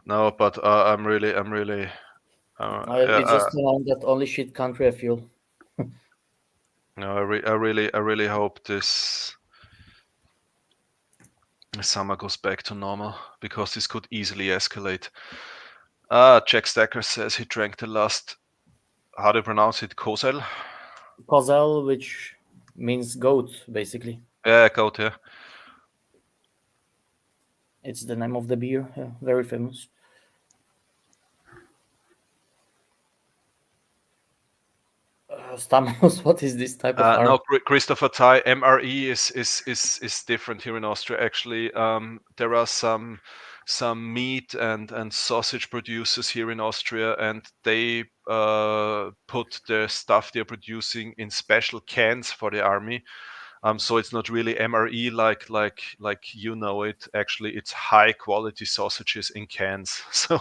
No, but I'm really. It's just that only shit country have fuel. No, I really hope this summer goes back to normal, because this could easily escalate. Jack Stacker says he drank the last. How do you pronounce it? Kozel? Kozel, which means goat, basically. Yeah, goat. Yeah. It's the name of the beer. Yeah, very famous. Stamos, what is this type of art? No, Christopher Ty, MRE is different here in Austria. Actually, there are some meat and sausage producers here in Austria, and they put the stuff they're producing in special cans for the army. So it's not really MRE like you know it. Actually, it's high quality sausages in cans. So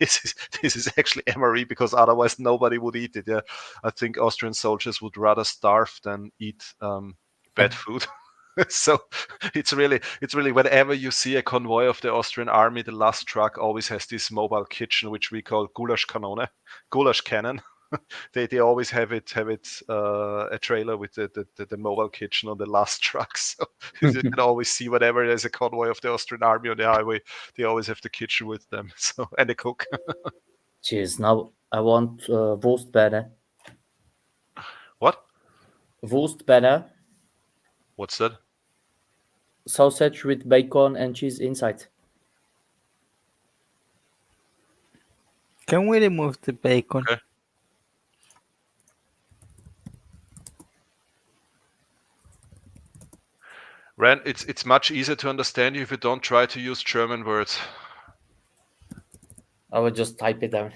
this is actually MRE, because otherwise nobody would eat it. Yeah, I think Austrian soldiers would rather starve than eat bad food. So it's really whenever you see a convoy of the Austrian army, the last truck always has this mobile kitchen, which we call goulash cannon. They always have it a trailer with the mobile kitchen on the last truck, so you can always see whenever there's a convoy of the Austrian army on the highway, they always have the kitchen with them. So, and a cook. Cheers. Now I want Wurstbeere. What? Wurstbeere, What's that? sausage with bacon and cheese inside. Can we remove the bacon? Okay. Ren, it's much easier to understand you if you don't try to use German words. I will just type it down.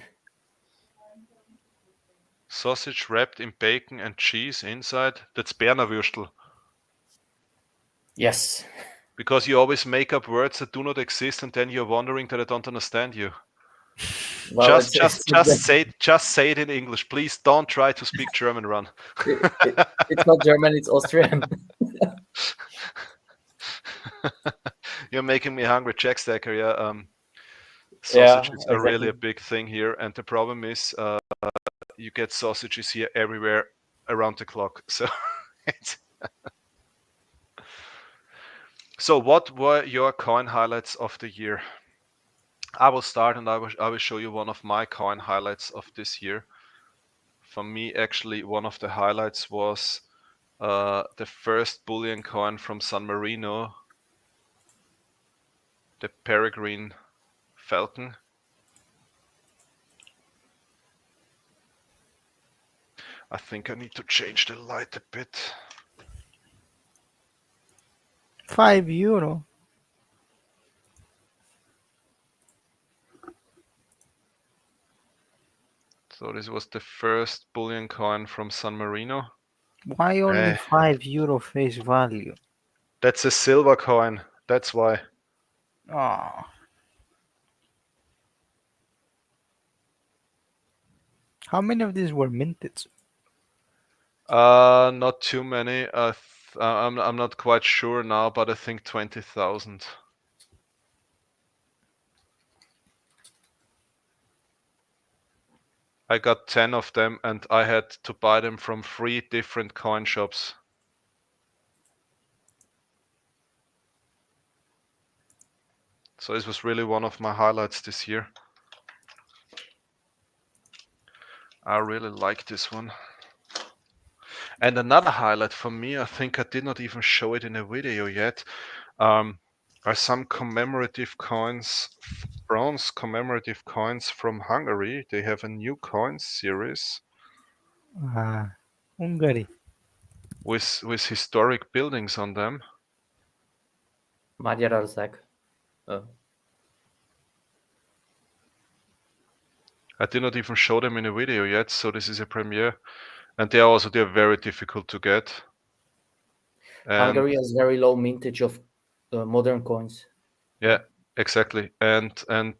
Sausage wrapped in bacon and cheese inside. That's Berner Würstel. Yes. Because you always make up words that do not exist, and then you're wondering that I don't understand you. Well, Just say it in English. Please don't try to speak German, Ron. it's not German, it's Austrian. You're making me hungry, Jack Stacker. Yeah, sausages are really a big thing here, and the problem is you get sausages here everywhere around the clock. So, so what were your coin highlights of the year? I will start, and I will show you one of my coin highlights of this year. For me, actually, one of the highlights was the first bullion coin from San Marino, the Peregrine Falcon. I think I need to change the light a bit. €5. So this was the first bullion coin from San Marino. Why only €5 face value? That's a silver coin. That's why. Oh. How many of these were minted? Not too many. I'm not quite sure now, but I think 20,000. I got 10 of them, and I had to buy them from 3 different coin shops. So this was really one of my highlights this year. I really like this one. And another highlight for me, I think I did not even show it in a video yet, are some commemorative coins, bronze commemorative coins from Hungary. They have a new coin series. Hungary. With historic buildings on them. Magyarország. I did not even show them in a video yet, so this is a premiere. And they're very difficult to get. And Hungary has very low mintage of modern coins. Yeah, exactly. And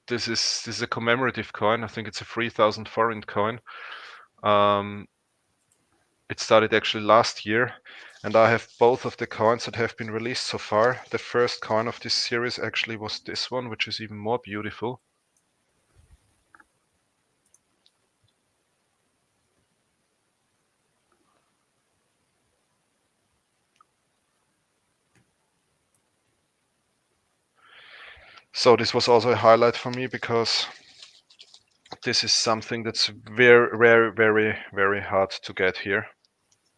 this is a commemorative coin. I think it's a 3,000 forint coin. It started actually last year, and I have both of the coins that have been released so far. The first coin of this series actually was this one, which is even more beautiful. So this was also a highlight for me, because this is something that's very, very, very, very hard to get here.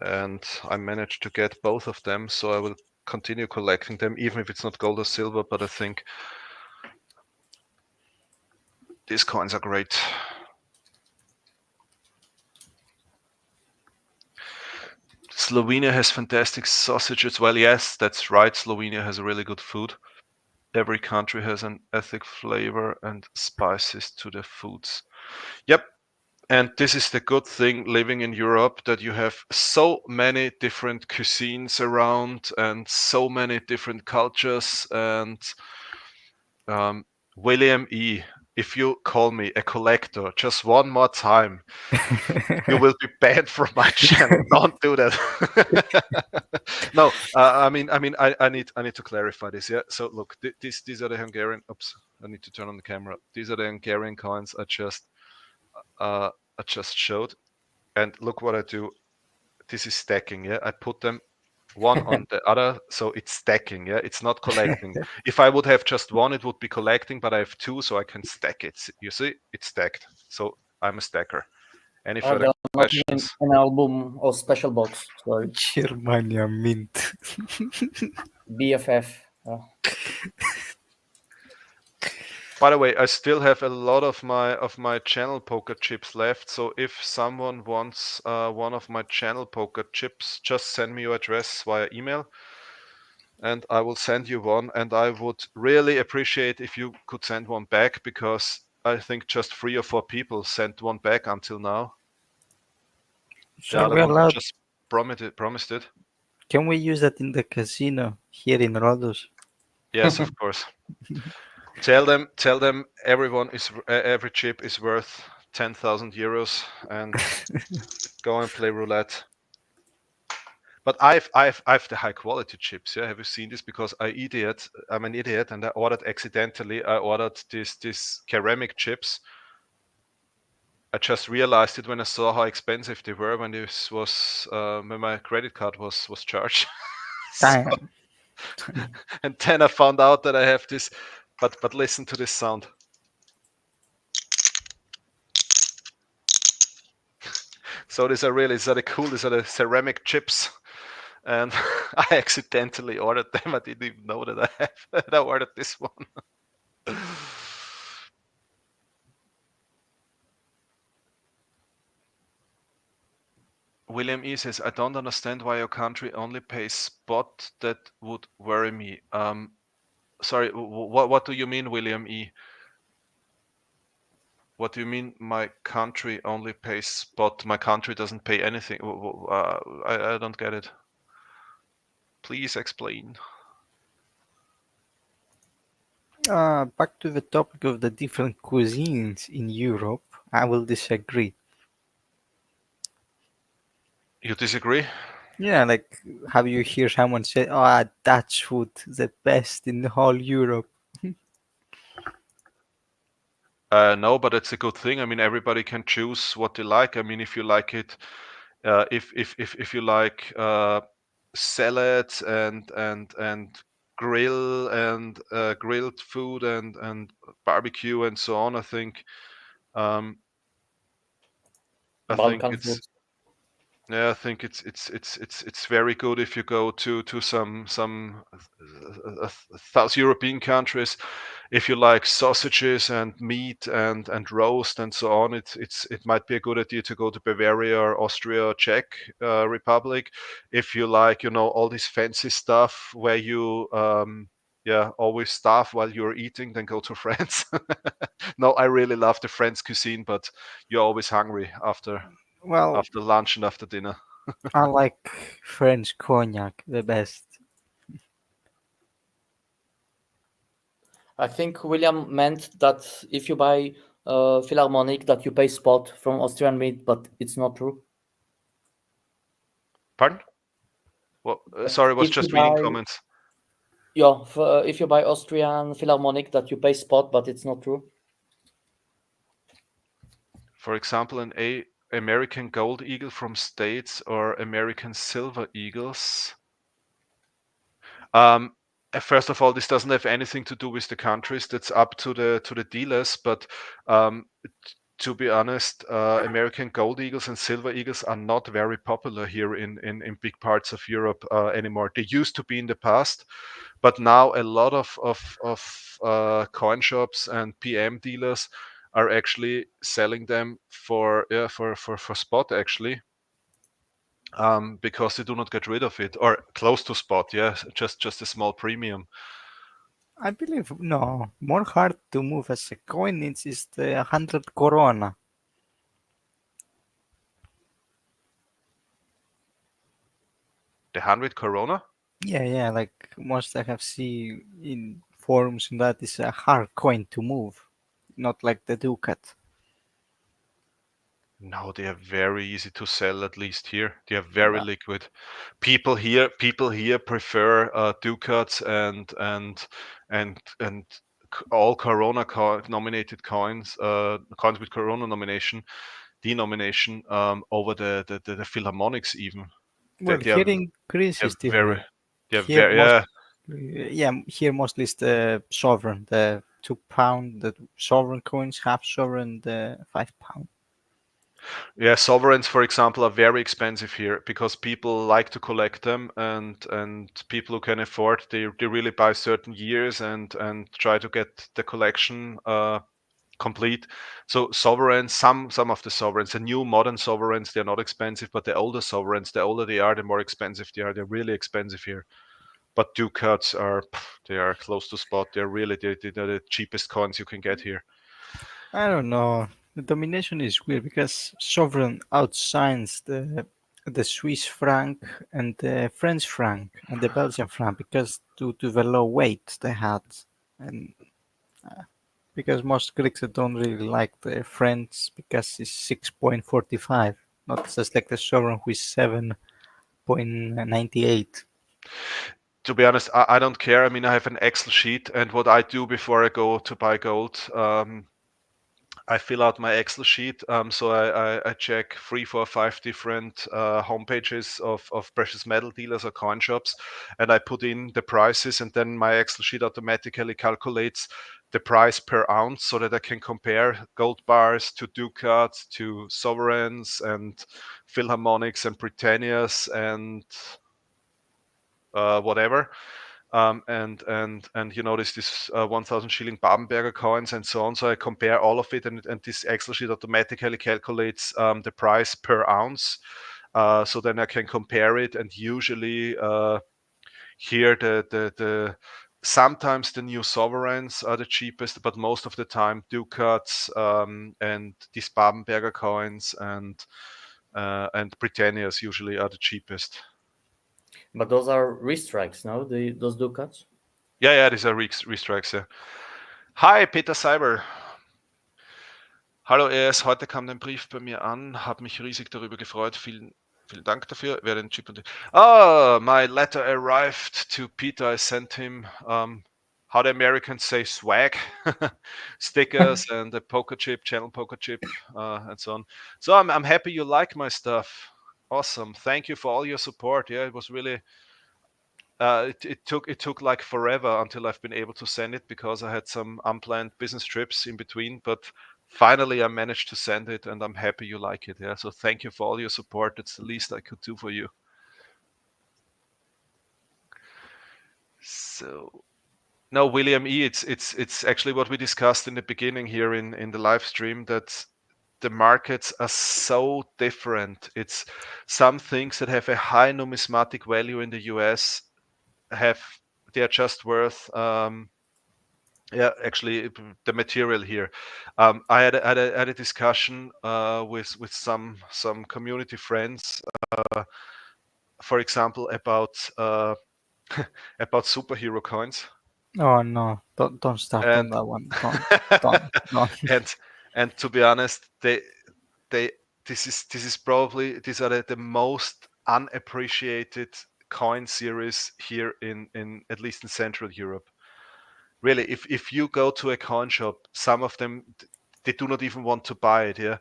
And I managed to get both of them, so I will continue collecting them, even if it's not gold or silver, but I think these coins are great. Slovenia has fantastic sausage as well. Yes, that's right. Slovenia has really good food. Every country has an ethnic flavor and spices to their foods. Yep. And this is the good thing living in Europe, that you have so many different cuisines around and so many different cultures. And William E., if you call me a collector just one more time, you will be banned from my channel. Don't do that. No, I need to clarify this. Yeah. So look, these are the Hungarian. Oops, I need to turn on the camera. These are the Hungarian coins I just showed. And look what I do. This is stacking. Yeah, I put them one on the other, so it's stacking. Yeah, it's not collecting. If I would have just one, it would be collecting, but I have two, so I can stack it. You see, it's stacked. So I'm a stacker. Any They further are not in questions? an album or special box. Sorry, Germania Mint. BFF. By the way, I still have a lot of my channel poker chips left. So if someone wants one of my channel poker chips, just send me your address via email, and I will send you one. And I would really appreciate if you could send one back, because I think just 3 or 4 people sent one back until now. So The are other we ones allowed? just promised it. Can we use that in the casino here in Rhodos? Yes, of course. Tell them every chip is worth 10,000 euros, and go and play roulette. But I've the high quality chips. Yeah, have you seen this? Because I'm an idiot, and I ordered accidentally. I ordered this ceramic chips. I just realized it when I saw how expensive they were when when my credit card was charged. Damn. And then I found out that I have this. But listen to this sound. So these are cool. These are the ceramic chips. And I accidentally ordered them. I didn't even know that I ordered this one. William E. says, I don't understand why your country only pays spot. That would worry me. Sorry, what do you mean, William E.? What do you mean my country only pays spot? My country doesn't pay anything. I don't get it. Please explain. Back to the topic of the different cuisines in Europe, I will disagree. You disagree? Yeah, like, have you hear someone say, "Oh, Dutch food, the best in the whole Europe"? No, but it's a good thing. I mean, everybody can choose what they like. I mean, if you like it, if you like salads and grill and grilled food and barbecue and so on, I think Balkan food. yeah, I think it's very good if you go to some South European countries. If you like sausages and meat and roast and so on, it might be a good idea to go to Bavaria or Austria or Czech Republic. If you like, all this fancy stuff where you always starve while you're eating, then go to France. No, I really love the French cuisine, but you're always hungry after Well, lunch and after dinner. I like French cognac the best. I think William meant that if you buy Philharmonic, that you pay spot from Austrian meat, but it's not true. Pardon? Well, sorry, I was If you just reading buy, comments. yeah, if you buy Austrian Philharmonic, that you pay spot, but it's not true. For example, an American gold eagle from States or American silver eagles. First of all, this doesn't have anything to do with the countries. That's up to the dealers. But to be honest, American gold eagles and silver eagles are not very popular here in big parts of Europe anymore. They used to be in the past, but now a lot of coin shops and PM dealers are actually selling them for spot actually. Because they do not get rid of it, or close to spot, yeah, just a small premium. I believe no. More hard to move as a coin is the 100 corona. The 100 Corona? Yeah. Like most I have seen in forums, and that is a hard coin to move, not like the ducat. No, they are very easy to sell, at least here. They are very Uh, liquid. People here prefer ducats and all Corona nominated coins, coins with Corona denomination over the Philharmonics even. They, Well, they are here in Greece is they're very different. they're Here very most, yeah. yeah, here mostly is the sovereign, the £2, the sovereign coins, half sovereign, the £5. Yeah, sovereigns, for example, are very expensive here because people like to collect them, and people who can afford, they really buy certain years and try to get the collection complete. So sovereigns, some of the sovereigns, the new modern sovereigns, they're not expensive, but the older sovereigns, the older they are, the more expensive they are. They're really expensive here. But ducats are they are close to spot. They're really they're the cheapest coins you can get here. I don't know. The domination is weird because sovereign outshines the Swiss franc and the French franc and the Belgian franc because due to the low weight they had, and because most Greeks don't really like the French because it's 6.45, not just like the sovereign who is 7.98. To be honest, I don't care. I mean, I have an Excel sheet, and what I do before I go to buy gold, I fill out my Excel sheet. So I check 3, 4, 5 different homepages of precious metal dealers or coin shops, and I put in the prices, and then my Excel sheet automatically calculates the price per ounce so that I can compare gold bars to ducats to sovereigns and Philharmonics and Britannias and whatever. And you know this 1,000 shilling Babenberger coins and so on. So I compare all of it, and this Excel sheet automatically calculates the price per ounce. So then I can compare it, and usually here the sometimes the new sovereigns are the cheapest, but most of the time ducats and these Babenberger coins and Britannias usually are the cheapest. But those are restrikes, no? Those ducats. Yeah, these are restrikes, yeah. Hi, Peter Seiber. Hallo ES, heute kam dein Brief bei mir an, habe mich riesig darüber gefreut. Vielen Dank dafür. Wer den Chip und my letter arrived to Peter. I sent him how the Americans say swag, stickers and a poker chip, channel poker chip, and so on. So I'm happy you like my stuff. Awesome. Thank you for all your support. Yeah, it was really it took like forever until I've been able to send it because I had some unplanned business trips in between, but finally I managed to send it, and I'm happy you like it. Yeah, so thank you for all your support. It's the least I could do for you. So no, William E, it's actually what we discussed in the beginning here in the live stream, that the markets are so different. It's some things that have a high numismatic value in the US they're just worth actually the material here. I had a discussion with some community friends, for example, about about superhero coins. Oh no, don't start on And that one. Don't. and and to be honest, they this is probably these are the most unappreciated coin series here in at least in Central Europe. Really, if you go to a coin shop, some of them they do not even want to buy it. Yeah.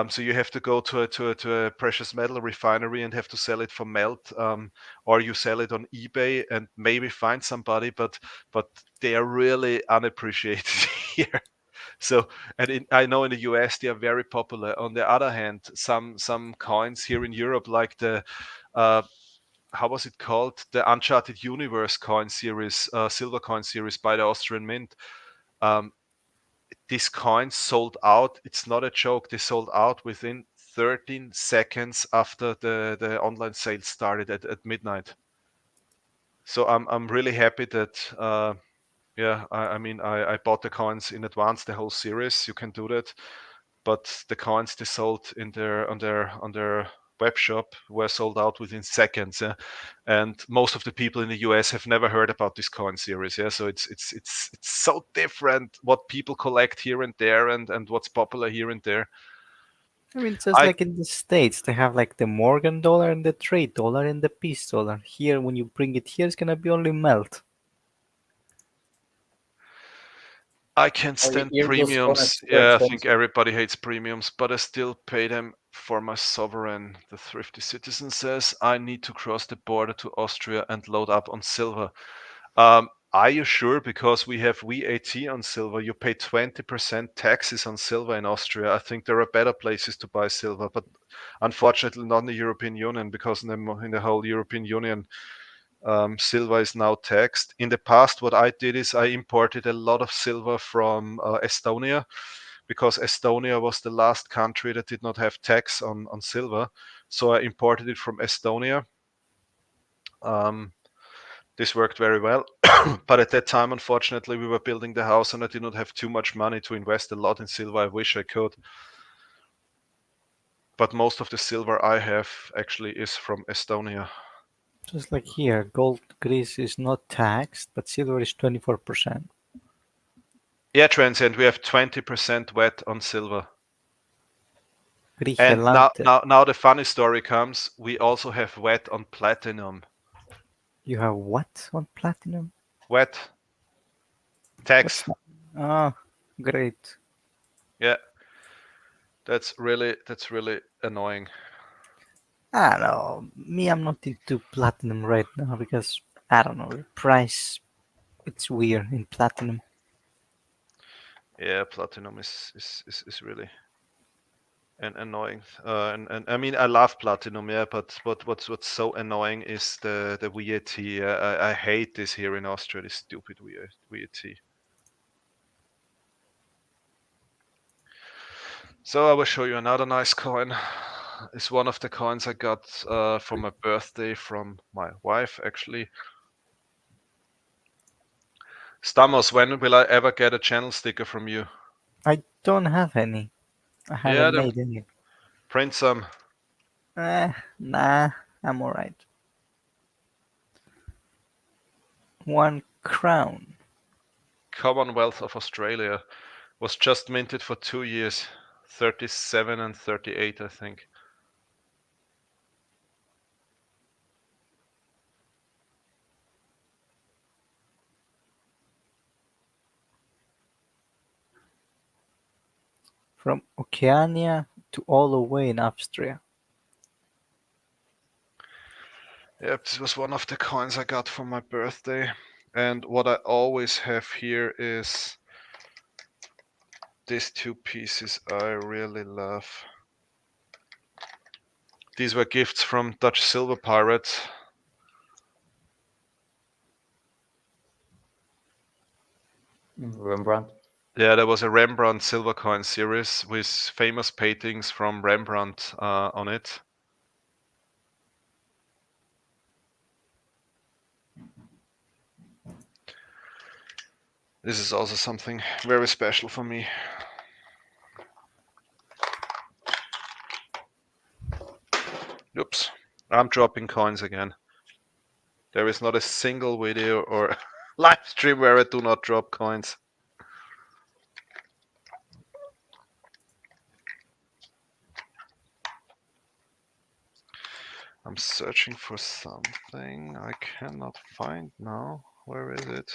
So you have to go to a precious metal refinery and have to sell it for melt, or you sell it on eBay and maybe find somebody, but they are really unappreciated here. So, I know in the US they are very popular. On the other hand, some coins here in Europe, like the how was it called? The Uncharted Universe coin series, silver coin series by the Austrian Mint. Um, these coins sold out. It's not a joke. They sold out within 13 seconds after the online sales started at midnight. So I'm really happy that Yeah, I mean, I bought the coins in advance, the whole series. You can do that, but the coins they sold in on their web shop were sold out within seconds. Yeah? And most of the people in the US have never heard about this coin series. Yeah, so it's so different what people collect here and there, and what's popular here and there. I mean, just I like in the States, they have like the Morgan dollar and the trade dollar and the peace dollar. Here, when you bring it here, it's gonna be only melt. I can't Oh, stand here those coins are premiums. super Yeah, I think expensive. everybody hates premiums, but I still pay them for my sovereign. The thrifty citizen says I need to cross the border to Austria and load up on silver. Are you sure? Because we have VAT on silver. You pay 20% taxes on silver in Austria. I think there are better places to buy silver, but unfortunately not in the European Union, because in the whole European Union, silver is now taxed. In the past, what I did is I imported a lot of silver from Estonia, because Estonia was the last country that did not have tax on silver. So I imported it from Estonia. This worked very well. But at that time, unfortunately, we were building the house and I did not have too much money to invest a lot in silver. I wish I could. But most of the silver I have actually is from Estonia. Just like here, gold Greece is not taxed, but silver is 24%. Yeah, transient, we have 20% VAT on silver. And Grigelante. now the funny story comes. We also have VAT on platinum. You have what on platinum? VAT tax. What's that? Ah, great. Yeah, that's really annoying. I don't know. Me, I'm not into platinum right now because I don't know the price. It's weird in platinum. Yeah, platinum is really and annoying. And I mean, I love platinum, yeah, but what's so annoying is the VAT. I hate this here in Austria, this stupid VAT. So I will show you another nice coin. It's one of the coins I got for my birthday from my wife, actually. Stamos, when will I ever get a channel sticker from you? I don't have any. I Yeah, haven't then made any. print some. Nah, I'm alright. 1 crown. Commonwealth of Australia was just minted for 2 years, 37 and 38, I think. From Oceania to all the way in Austria. Yep, this was one of the coins I got for my birthday. And what I always have here is these two pieces I really love. These were gifts from Dutch Silver Pirates. Rembrandt. Yeah, there was a Rembrandt silver coin series with famous paintings from Rembrandt on it. This is also something very special for me. Oops, I'm dropping coins again. There is not a single video or live stream where I do not drop coins. I'm searching for something I cannot find now. Where is it?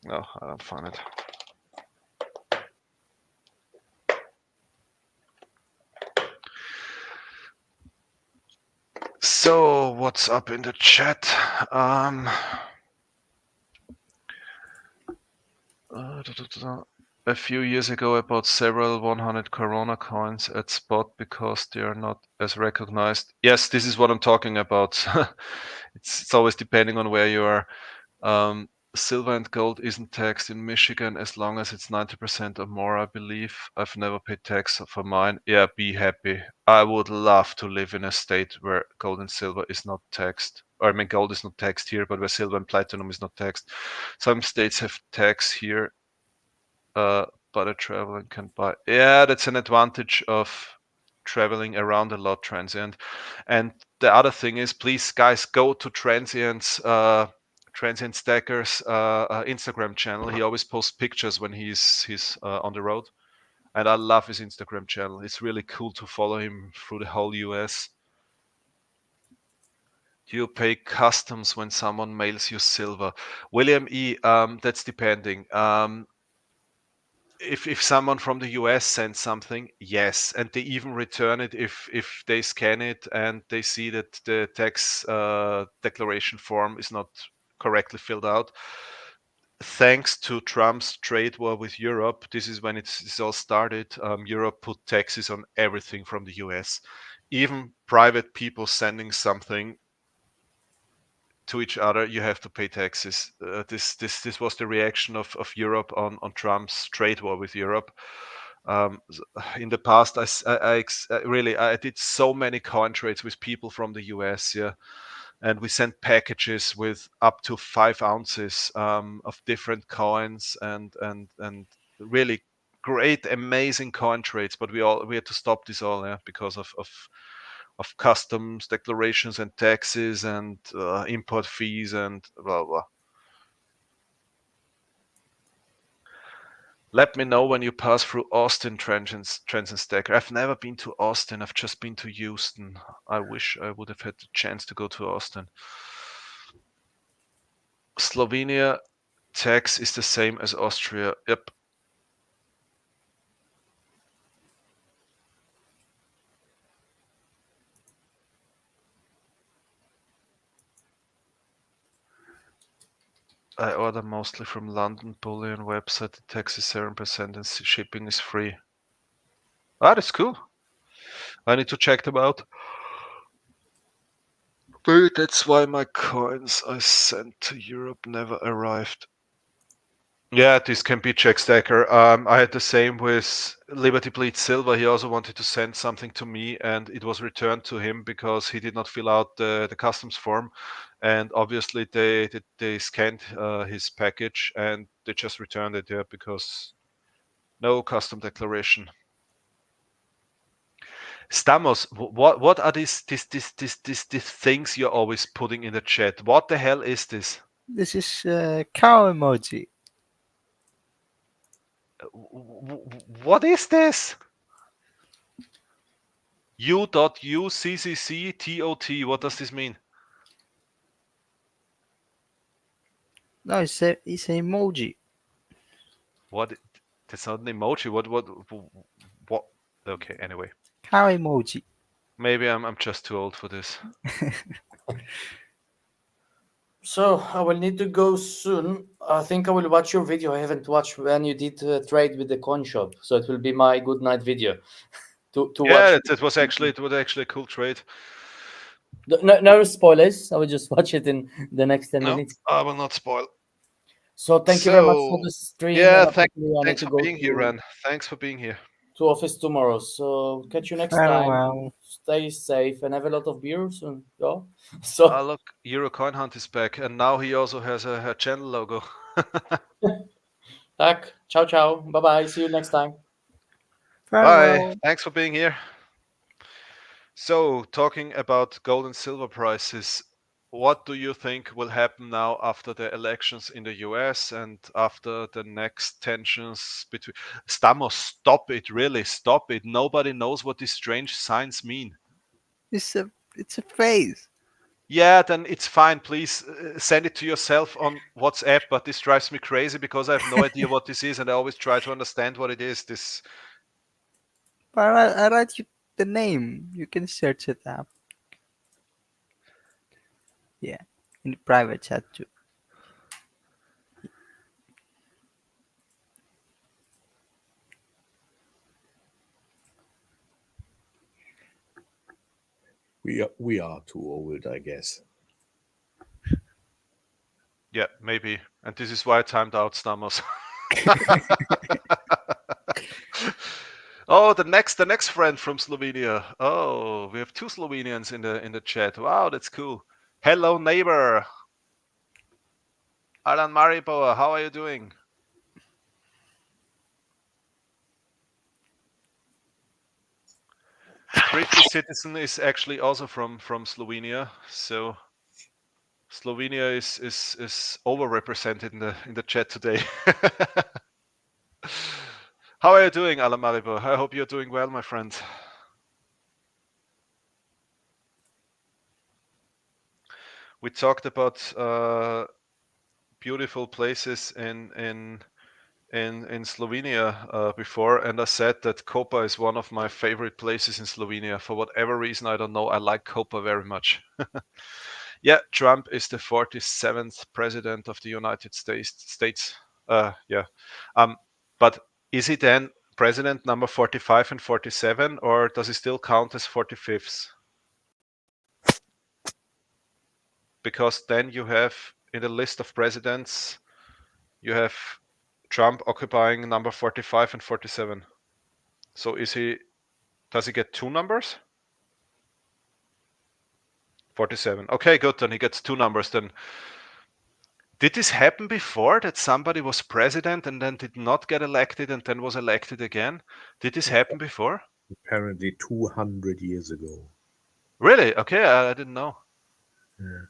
No, I don't find it. So, what's up in the chat? A few years ago, I bought several 100 Corona coins at spot because they are not as recognized. Yes, this is what I'm talking about. It's always depending on where you are. silver and gold isn't taxed in Michigan as long as it's 90% or more, I believe. I've never paid tax for mine. Yeah, be happy. I would love to live in a state where gold and silver is not taxed. Or I mean, gold is not taxed here, but where silver and platinum is not taxed. Some states have tax here, but a traveler can buy. Yeah, that's an advantage of traveling around a lot, transient. And the other thing is, please, guys, go to Transient Stacker's Instagram channel. He always posts pictures when he's on the road, and I love his Instagram channel. It's really cool to follow him through the whole US. Do you pay customs when someone mails you silver? William E, that's depending. If someone from the US sends something, yes, and they even return it if they scan it and they see that the tax declaration form is not correctly filled out. Thanks to Trump's trade war with Europe, this is when it's all started. Europe put taxes on everything from the US. Even private people sending something to each other, you have to pay taxes. This was the reaction of Europe on Trump's trade war with Europe. In the past, I did so many coin trades with people from the US, yeah, and we sent packages with up to 5 ounces of different coins and really great, amazing coin trades. But we had to stop this all, yeah, because of customs declarations and taxes and import fees and blah blah. Let me know when you pass through Austin, Trent and Stacker. I've never been to Austin. I've just been to Houston. I wish I would have had the chance to go to Austin. Slovenia tax is the same as Austria. Yep. I order mostly from London Bullion website. The tax is 7% and shipping is free. Ah, that's cool. I need to check them out. Maybe that's why my coins I sent to Europe never arrived. Yeah, this can be Jack Stacker. I had the same with Liberty Bleed Silver. He also wanted to send something to me, and it was returned to him because he did not fill out the customs form. And obviously, they scanned his package and they just returned it, yeah, because no custom declaration. Stamos, what are these things you're always putting in the chat? What the hell is this? This is cow emoji. What is this? U.UCCCTOT. What does this mean? No, it's an emoji. What? That's not an emoji. What? Okay. Anyway, Cow emoji. maybe I'm just too old for this. So I will need to go soon. I think I will watch your video. I haven't watched when you did trade with the coin shop, so it will be my good night video to Yeah, watch. it was actually a cool trade. No spoilers. I will just watch it in the next 10 No, minutes. I will not spoil. So thank you very much for So the stream. yeah, And unfortunately, I need thanks to for go being here, Ran. Thanks for being here. to office tomorrow. So catch you next time. Farewell. Stay safe and have a lot of beers. And yeah. So Ah, look, EuroCoinHunt is back, and now he also has a channel logo. tak. Ciao, ciao. Bye bye. See you next time. Bye. Farewell. Thanks for being here. So, talking about gold and silver prices, what do you think will happen now after the elections in the US and after the next tensions between Stamos? Stop it, really, stop it. Nobody knows what these strange signs mean. It's a phase. Yeah, then it's fine. Please send it to yourself on WhatsApp, but this drives me crazy because I have no idea what this is and I always try to understand what it is. This But I write you the name. You can search it up. Yeah, in the private chat too. We are too old, I guess. Yeah, Yeah, maybe. And this is why I timed out Stamos. Oh, the next friend from Slovenia. Oh, we have 2 Slovenians in the chat. Wow, that's cool. Hello, neighbor. Alan Maribor, how are you doing? British citizen is actually also from Slovenia, so Slovenia is overrepresented in the chat today. How are you doing, Alan Maribor? I hope you're doing well, my friend. We talked about beautiful places in Slovenia before, and I said that Koper is one of my favorite places in Slovenia. For whatever reason, I don't know, I like Koper very much. Yeah, Trump is the 47th president of the United States. Yeah, but is he then president number 45 and 47, or does he still count as 45th? Because then you have in the list of presidents, you have Trump occupying number 45 and 47. So does he get 2 numbers? 47. Okay, good. Then he gets 2 numbers. Then did this happen before, that somebody was president and then did not get elected and then was elected again? Did this happen before? Apparently 200 years ago. Really? Okay, I didn't know. Yeah.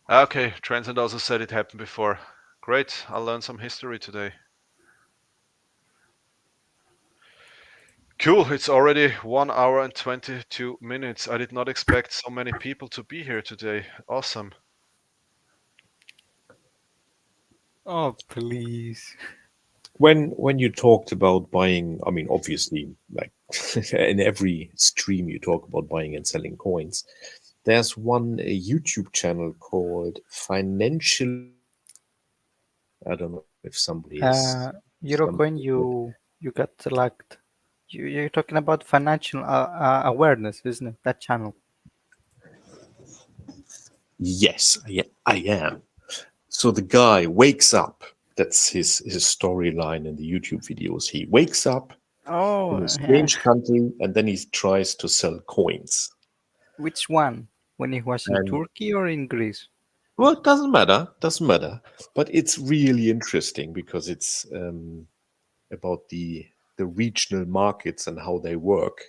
Okay, Transcend also said it happened before. Great, I'll learn some history today. Cool, it's already 1 hour and 22 minutes. I did not expect so many people to be here today. Awesome. Oh, please. When you talked about buying, I mean, obviously, like in every stream you talk about buying and selling coins. There's one YouTube channel called Financial. I don't know if somebody is. EuroCoin, you got locked. You're talking about financial awareness, isn't it? That channel. Yes, I am. So the guy wakes up. That's his storyline in the YouTube videos. He wakes up Oh, in a yeah. strange country and then he tries to sell coins. Which one? When he was in And Turkey or in Greece? well, it doesn't matter. Doesn't matter. But it's really interesting because it's about the regional markets and how they work,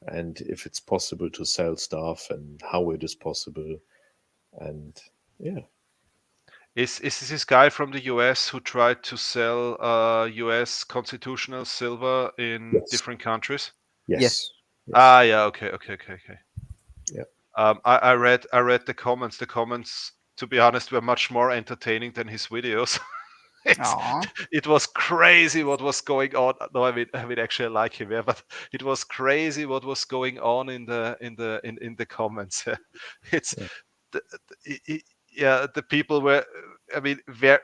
and if it's possible to sell stuff and how it is possible, and yeah. Is this guy from the US who tried to sell US constitutional silver in Yes. different countries? Yes. Yes. Ah, yeah. Okay. Yeah. I read the comments. The comments, to be honest, were much more entertaining than his videos. Aw. It was crazy what was going on. No, I mean, actually, I like him, yeah, but it was crazy what was going on in the comments. It's Yeah. yeah, the people were, I mean, very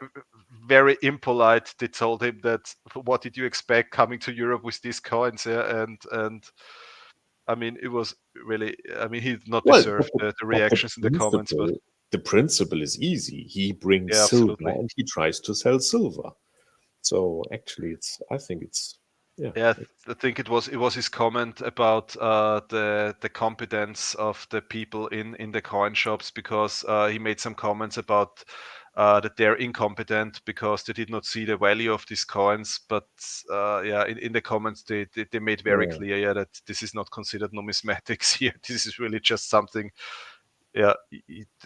very impolite. They told him that, what did you expect coming to Europe with these coins? Yeah, and I mean, it was really, I mean, he did not Well, deserve the but reactions in the comments, but the principle is easy. He brings yeah, silver absolutely. and he tries to sell silver. So actually, I think it's Yeah, I think it was his comment about the competence of the people in the coin shops, because he made some comments about that they're incompetent because they did not see the value of these coins. But yeah, in the comments they made very clear, that this is not considered numismatics here. This is really just something. Yeah,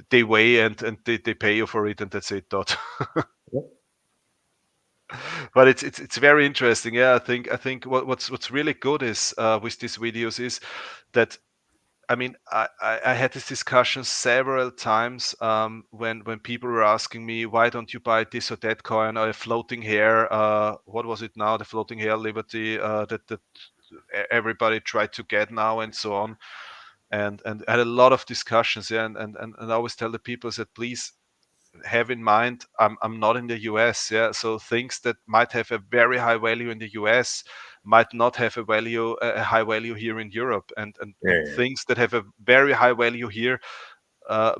they weigh and they pay you for it, and that's it. Dot. Yeah. But it's very interesting. Yeah, I think what's really good is with these videos is that, I mean, I had this discussion several times when people were asking me, why don't you buy this or that coin, or a floating hair? What was it now? The floating hair Liberty that everybody tried to get now, and so on. And I had a lot of discussions. Yeah, and I always tell the people, I said, please, have in mind I'm not in the US, yeah. So things that might have a very high value in the US might not have a high value here in Europe, and Yeah. things that have a very high value here uh,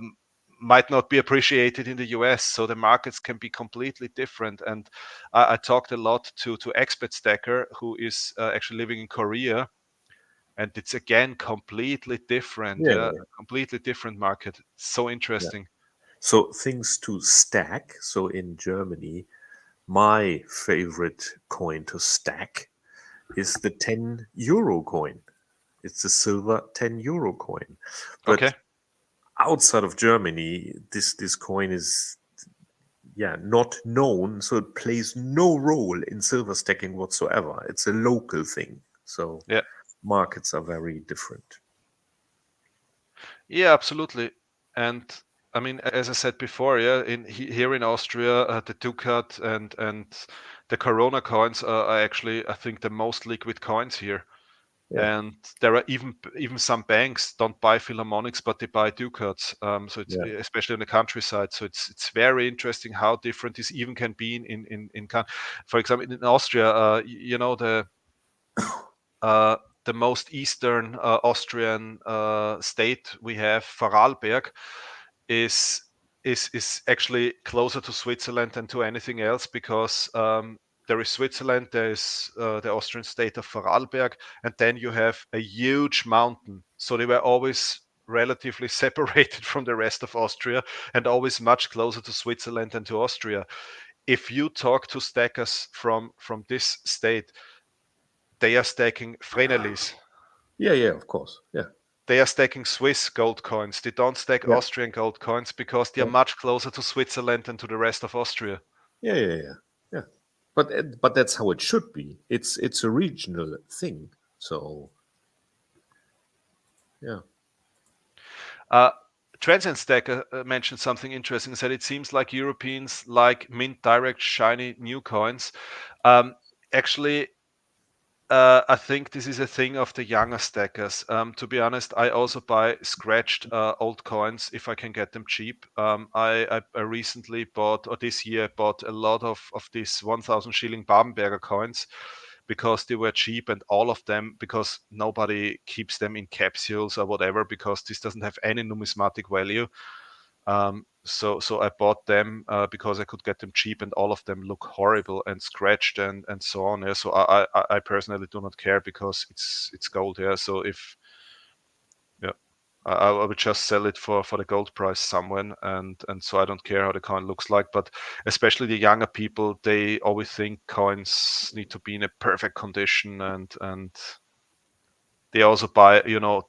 might not be appreciated in the US. So the markets can be completely different. And I talked a lot to Expert Stacker, who is actually living in Korea, and it's again completely different. Yeah. Completely different market. So interesting. So things to stack. So in Germany, my favorite coin to stack is the 10 euro coin. It's the silver 10 euro coin. But Okay. outside of Germany, this coin is not known, so it plays no role in silver stacking whatsoever. It's a local thing. So Yeah. markets are very different. Yeah, absolutely. And I mean, as I said before, yeah, here in Austria, the Ducat and the Corona coins are actually, I think, the most liquid coins here. Yeah. And there are even some banks don't buy Philharmonics, but they buy Ducats. So it's especially in the countryside. So it's very interesting how different this even can be for example, in Austria, you know, the most eastern Austrian state we have, Vorarlberg, is is actually closer to Switzerland than to anything else, because there is Switzerland, there is the Austrian state of Vorarlberg, and then you have a huge mountain. So they were always relatively separated from the rest of Austria, and always much closer to Switzerland than to Austria. If you talk to stackers from this state, they are stacking Frenelis. Yeah, of course. Yeah. They are stacking Swiss gold coins. They don't stack Yeah. Austrian gold coins because they are much closer to Switzerland than to the rest of Austria. Yeah. But that's how it should be. It's a regional thing. So yeah. Transient Stacker mentioned something interesting. Said it seems like Europeans like mint direct shiny new coins. Actually, I think this is a thing of the younger stackers. To be honest, I also buy scratched old coins if I can get them cheap. I recently bought, or this year bought, a lot of these 1,000 shilling Babenberger coins because they were cheap, and all of them, because nobody keeps them in capsules or whatever, because this doesn't have any numismatic value. So I bought them because I could get them cheap, and all of them look horrible and scratched and so on. Yeah. So I personally do not care because it's gold. Yeah. So I would just sell it for the gold price somewhere, and so I don't care how the coin looks like. But especially the younger people, they always think coins need to be in a perfect condition, and they also buy,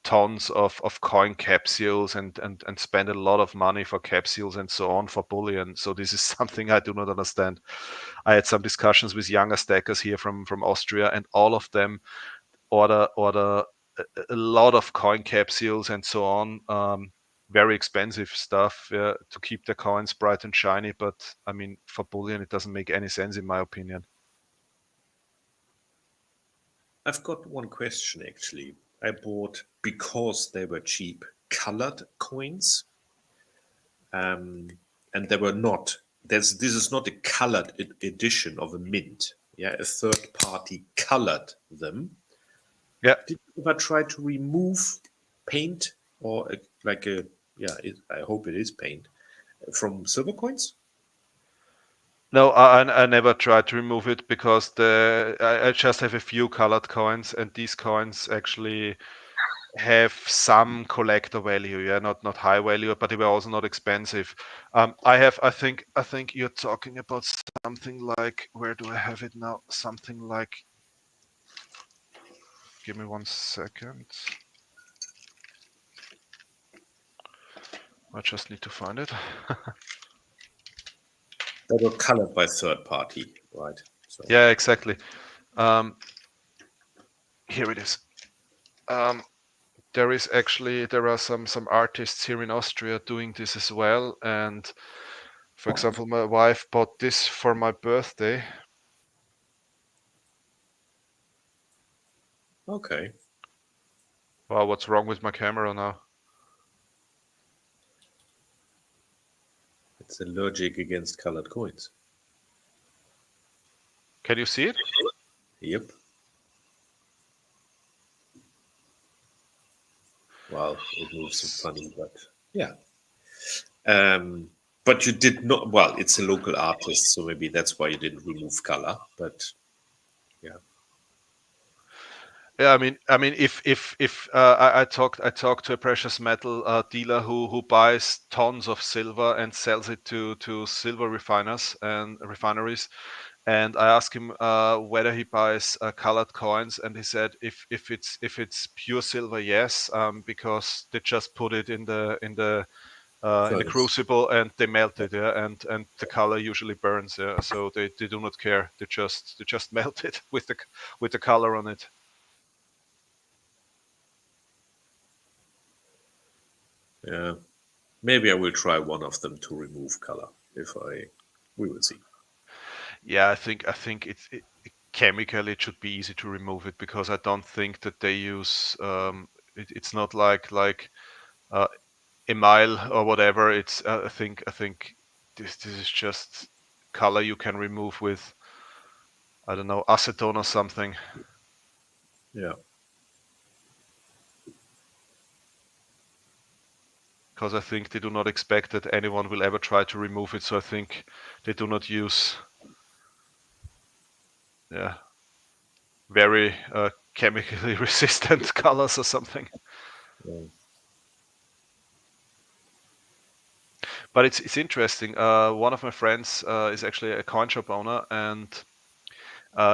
tons of coin capsules and spend a lot of money for capsules and so on for bullion. So this is something I do not understand. I had some discussions with younger stackers here from Austria, and all of them order a lot of coin capsules and so on. Very expensive stuff to keep their coins bright and shiny. But I mean, for bullion, it doesn't make any sense in my opinion. I've got one question actually. I bought, because they were cheap, colored coins. And they were not. This is not a colored edition of a mint. Yeah, a third party colored them. Yeah. Did you ever try to remove paint or I hope it is paint from silver coins? No, I never tried to remove it because I just have a few colored coins, and these coins actually have some collector value. Yeah, not high value, but they were also not expensive. I think you're talking about something like, where do I have it now? Something like, give me 1 second. I just need to find it. They were colored by third party, right? So. Yeah, exactly. Here it is. There are some artists here in Austria doing this as well, and for example, my wife bought this for my birthday. Okay. Wow, what's wrong with my camera now? It's allergic against colored coins. Can you see it? Yep. Well, it moves funny, but yeah. But you did not. Well, it's a local artist, so maybe that's why you didn't remove color. But yeah, Yeah, I mean, if I talked to a precious metal dealer who buys tons of silver and sells it to silver refiners and refineries, and I asked him whether he buys colored coins, and he said if it's pure silver, yes, because they just put it in the furnace. crucible and they melt it, yeah, and the color usually burns, yeah. So they do not care. They just melt it with the color on it. Yeah, maybe I will try one of them to remove color. We will see. Yeah, I think chemically it should be easy to remove it because I don't think that they use it's not like uh, emile or whatever. It's I think this is just color you can remove with, I don't know, acetone or something. Yeah. Because I think they do not expect that anyone will ever try to remove it. So I think they do not use very chemically resistant colors or something. Yeah. But it's interesting. One of my friends is actually a coin shop owner, and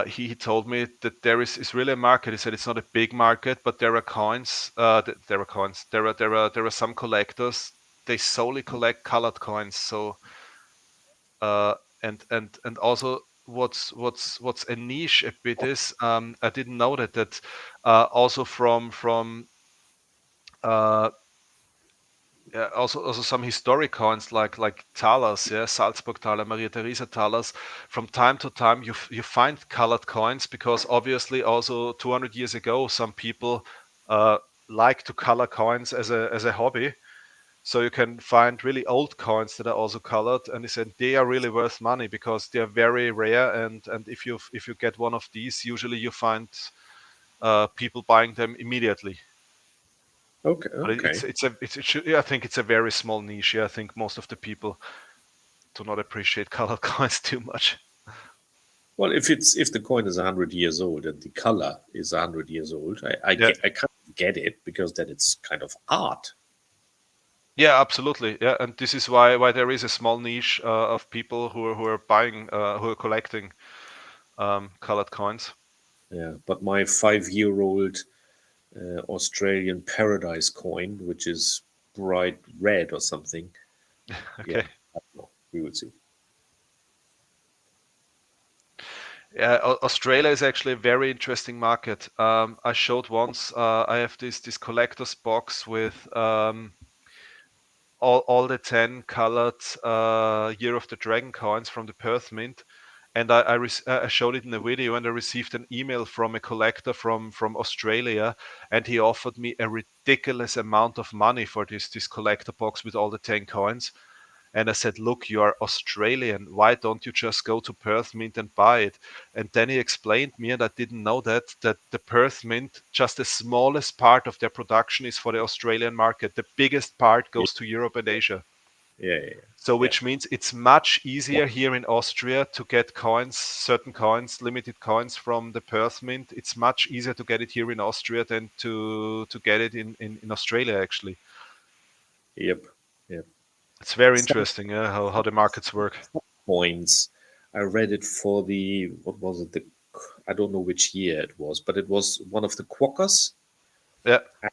he told me that is really a market. He said it's not a big market, but there are coins. There are coins. There are some collectors. They solely collect colored coins. So and also what's a niche a bit is I didn't know that also from uh, also some historic coins like thalers, yeah, Salzburg thaler, Maria Teresa thalers. From time to time, you find colored coins because obviously also 200 years ago, some people uh, like to color coins as a hobby. So you can find really old coins that are also colored, and he said they are really worth money because they are very rare. And if you get one of these, usually you find people buying them immediately. Okay. But Okay. I think it's a very small niche. Yeah, I think most of the people do not appreciate colored coins too much. Well, if the coin is 100 years old and the color is 100 years old, Yeah, I kind of get it because then it's kind of art. yeah, absolutely. Yeah, and this is why there is a small niche of people who are buying who are collecting colored coins. Yeah, but my 5-year-old Australian Paradise coin, which is bright red or something. Yeah, Okay. I don't know. We will see. Yeah, Australia is actually a very interesting market. I showed once. I have this collector's box with all the 10 colored Year of the Dragon coins from the Perth Mint, and I showed it in a video, and I received an email from a collector from Australia, and he offered me a ridiculous amount of money for this collector box with all the 10 coins. And I said, look, you are Australian. Why don't you just go to Perth Mint and buy it? And then he explained me, and I didn't know that the Perth Mint, just the smallest part of their production is for the Australian market. The biggest part Yeah, goes to Europe and Asia. yeah, yeah, So yeah. which means it's much easier here in Austria to get coins, certain coins, limited coins from the Perth Mint. It's much easier to get it here in Austria than to get it in Australia, actually. Yep, yep. It's very Some interesting, how the markets work. coins. I read it for the what was it? I don't know which year it was, but it was one of the Quokkas. Yeah. And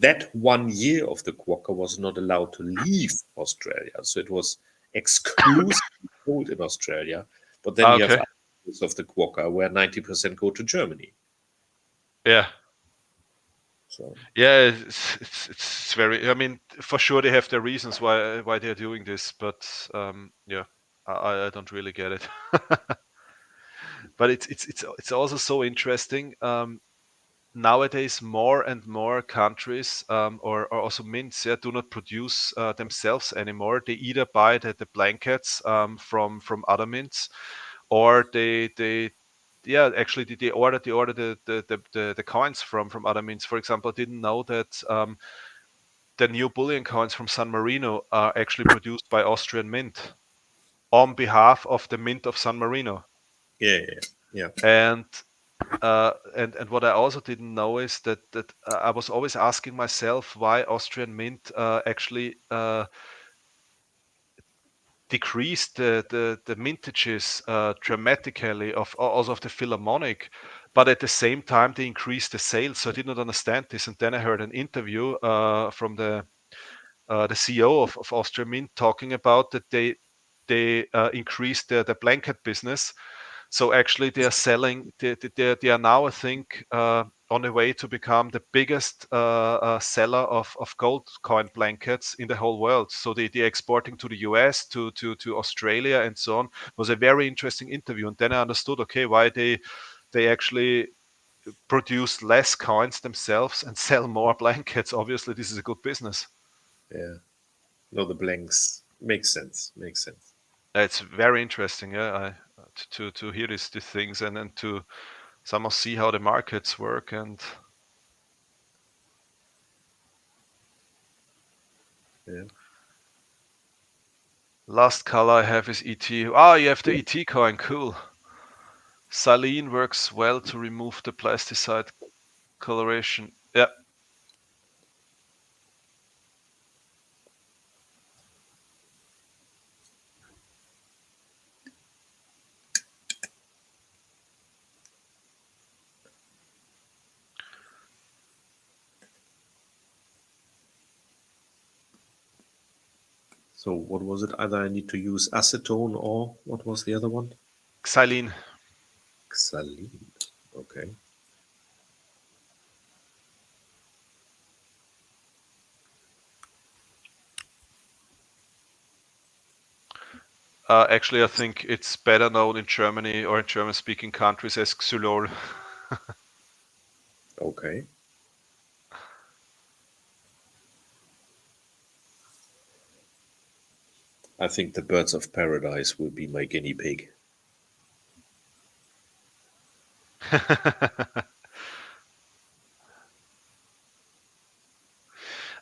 that 1 year of the Quokka was not allowed to leave Australia, so it was exclusively sold in Australia. But then you have Okay. others of the Quokka where 90% go to Germany. Yeah. So Yeah, it's very. I mean, for sure they have their reasons why they're doing this, but yeah, I don't really get it. But it's also so interesting. nowadays more and more countries or also mints do not produce themselves anymore. They either buy the blankets from other mints, or they actually they order the coins from other mints. For example, I didn't know that the new bullion coins from San Marino are actually produced by Austrian Mint on behalf of the Mint of San Marino. Yeah. And what I also didn't know is that I was always asking myself why Austrian Mint actually decreased the mintages dramatically of also of the Philharmonic, but at the same time they increased the sales. So I did not understand this, and then I heard an interview from the CEO of Austrian Mint talking about that they increased the blanket business. So actually, they are selling. They are now, I think, on the way to become the biggest seller of gold coin blankets in the whole world. So they're exporting to the US, to Australia, and so on. It was a very interesting interview, and then I understood, okay, why they actually produce less coins themselves and sell more blankets. Obviously, this is a good business. Yeah. No, the blanks makes sense. It's very interesting, yeah, to hear these things and to somehow see how the markets work. And Yeah. last color I have is ET. Ah, you have the ET coin, cool. Saline works well to remove the plasticide coloration. Yeah. So what was it? Either I need to use acetone, or what was the other one? Xylene. Xylene. Okay. Actually, I think it's better known in Germany or in German-speaking countries as Xylol. Okay. I think the birds of paradise will be my guinea pig.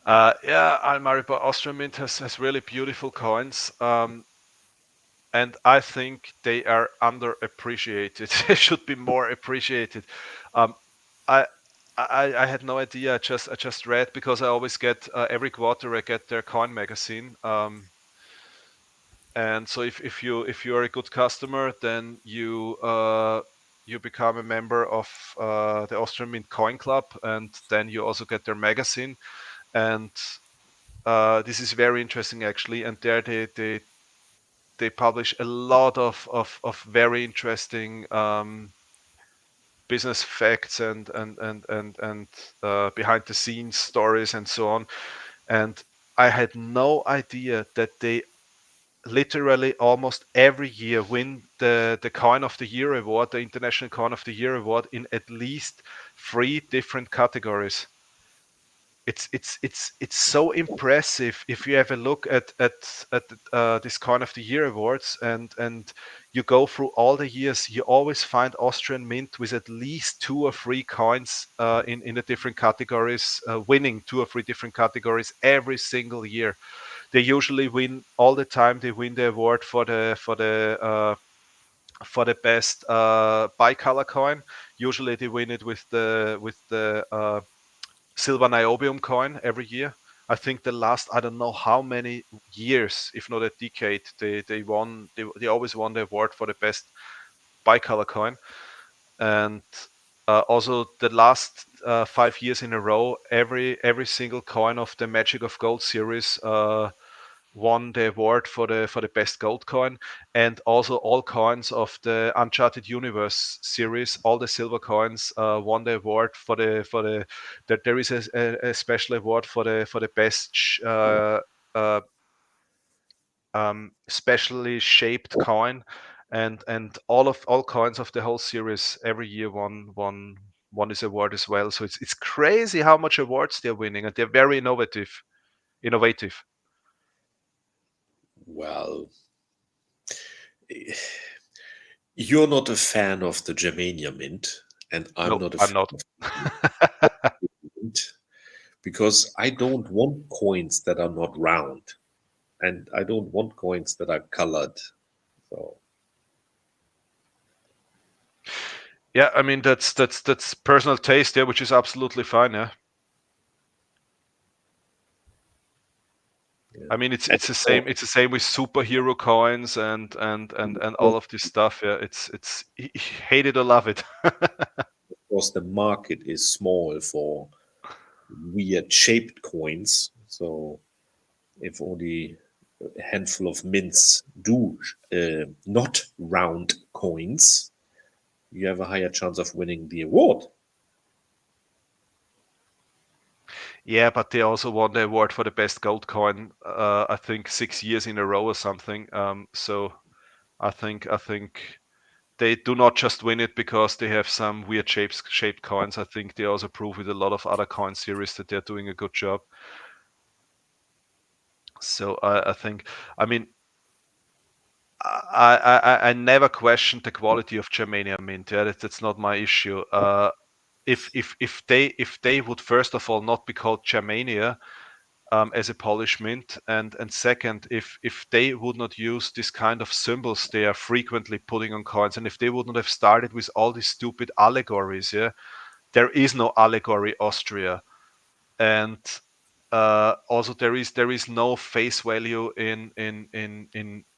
Yeah, Almari, but Austrian Mint has really beautiful coins. And I think they are underappreciated. They should be more appreciated. Um, I, I had no idea. I just read, because I always get every quarter I get their coin magazine. And so if you are a good customer, then you become a member of the Austrian Mint Coin Club, and then you also get their magazine. And this is very interesting, actually. And there they publish a lot of very interesting business facts and behind the scenes stories and so on. And I had no idea that they literally almost every year win the Coin of the Year award, the International Coin of the Year award, in at least 3 different categories. It's so impressive if you have a look at this Coin of the Year awards, and you go through all the years. You always find Austrian Mint with at least 2 or 3 coins in the different categories, winning 2 or 3 different categories every single year. They usually win all the time. They win the award for the best bicolor coin. Usually they win it with the silver niobium coin every year. I think the last, I don't know how many years, if not a decade, they always won the award for the best bicolor coin. And also the last 5 years in a row, every single coin of the Magic of Gold series won the award for the best gold coin. And also all coins of the Uncharted Universe series, all the silver coins won the award for the that there is a special award for the best specially shaped coin. And all coins of the whole series every year won won this award as well. So it's crazy how much awards they're winning, and they're very innovative. Well, you're not a fan of the Germania mint, and I'm No, not a I'm fan not. of the mint, because I don't want coins that are not round, and I don't want coins that are colored. So Yeah, I mean that's personal taste, yeah, which is absolutely fine, yeah. I mean it's the same with superhero coins and all of this stuff, yeah. It's hate it or love it. of course, the market is small for weird shaped coins. So if only a handful of mints do not round coins, you have a higher chance of winning the award. Yeah, but they also won the award for the best gold coin, I think 6 years in a row or something. So I think they do not just win it because they have some weird shaped coins. I think they also prove with a lot of other coin series that they're doing a good job. So I think, I mean, I never questioned the quality of Germania mint. Yeah, that's not my issue. If they would first of all not be called Germania as a Polish mint, and second, if they would not use this kind of symbols they are frequently putting on coins, and if they would not have started with all these stupid allegories, yeah, there is no allegory Austria, and also there is no face value in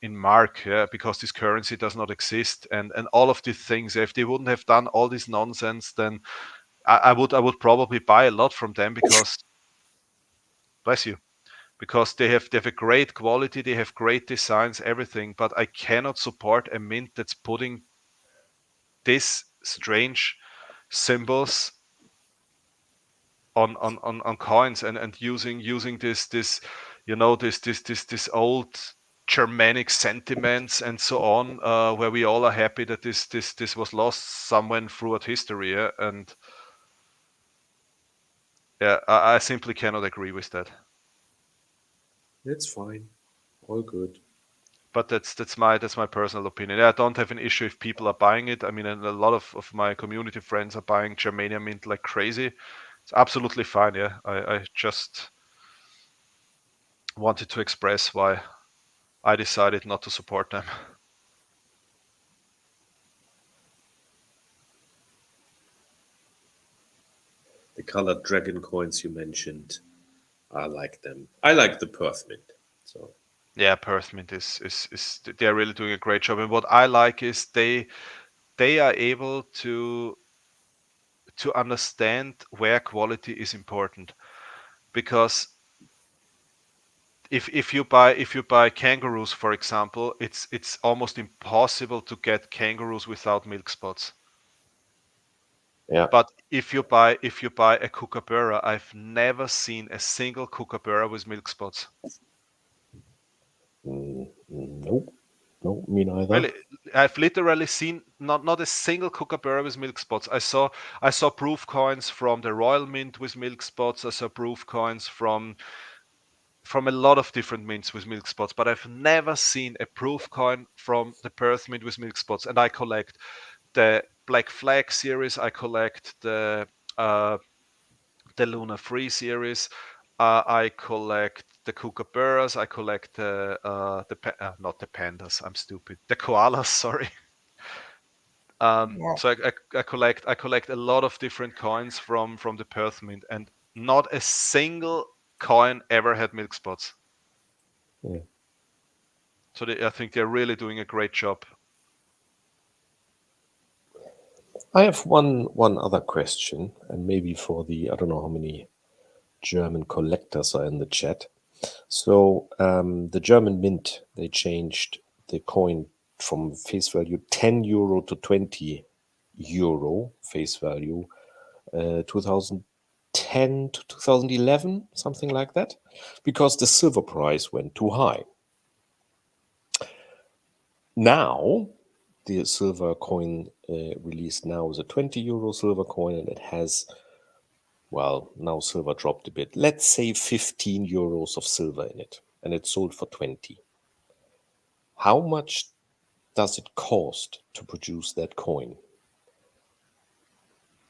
mark, yeah, because this currency does not exist, and all of these things. If they wouldn't have done all this nonsense, then I would probably buy a lot from them, because bless you, because they have a great quality, they have great designs, everything, but I cannot support a mint that's putting this strange symbols on coins, and using this this old Germanic sentiments and so on, where we all are happy that this was lost somewhere throughout history, yeah? And yeah, I simply cannot agree with that. That's fine. All good. But that's my personal opinion. I don't have an issue if people are buying it. I mean, and a lot of my community friends are buying Germania mint like crazy. It's absolutely fine. Yeah, I just wanted to express why I decided not to support them. The colored dragon coins you mentioned, I like them. I like the Perth mint. So Yeah, Perth mint is they're really doing a great job. And what I like is they are able to understand where quality is important, because if you buy kangaroos, for example, it's almost impossible to get kangaroos without milk spots. yeah, But if you buy a kookaburra, I've never seen a single kookaburra with milk spots. nope, no, me neither. Really, I've literally seen not a single kookaburra with milk spots. I saw proof coins from the Royal Mint with milk spots. I saw proof coins from a lot of different mints with milk spots, but I've never seen a proof coin from the Perth mint with milk spots. And I collect the Black Flag series. I collect the Luna Free series. I collect the kookaburras. I collect not the pandas. I'm stupid. The koalas. Sorry. So I collect a lot of different coins from the Perth mint, and not a single coin ever had milk spots. Yeah. So I think they're really doing a great job. I have one other question, and maybe for the, I don't know how many German collectors are in the chat. So the German mint, they changed the coin from face value 10 euro to 20 euro face value 2010 to 2011, something like that, because the silver price went too high. Now the silver coin released now is a 20 euro silver coin, and it has, well, now silver dropped a bit. Let's say 15 euros of silver in it, and it's sold for 20. How much does it cost to produce that coin?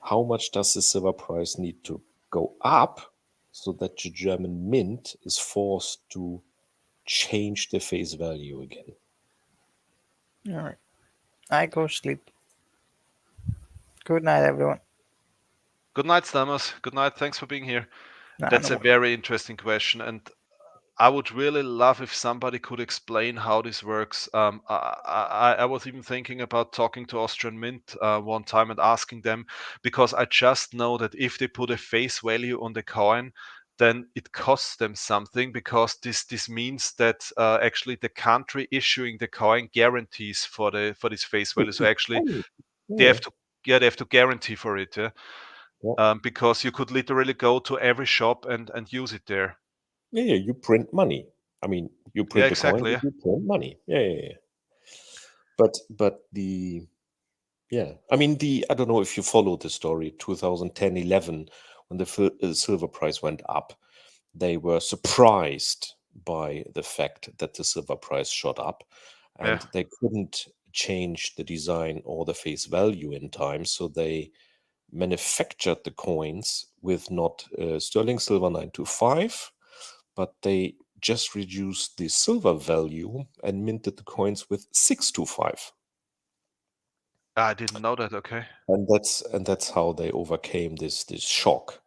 How much does the silver price need to go up so that the German mint is forced to change the face value again? All right. I go sleep. Good night, everyone. Good night, Stammers. Good night. Thanks for being here. Nah, That's no a very interesting question, and I would really love if somebody could explain how this works. I was even thinking about talking to Austrian Mint one time and asking them, because I just know that if they put a face value on the coin, then it costs them something, because this means that actually the country issuing the coin guarantees for this face value. So actually they have to they have to guarantee for it, because you could literally go to every shop and use it there. Yeah, you print money. I mean, you print a coin, Exactly. you print money. Yeah. But the I mean, I don't know if you follow the story, 2010, 11, when the silver price went up, they were surprised by the fact that the silver price shot up, and Yeah. they couldn't change the design or the face value in time, so they manufactured the coins with not sterling silver 925, but they just reduced the silver value and minted the coins with 625. I didn't know that. Okay. And that's how they overcame this shock.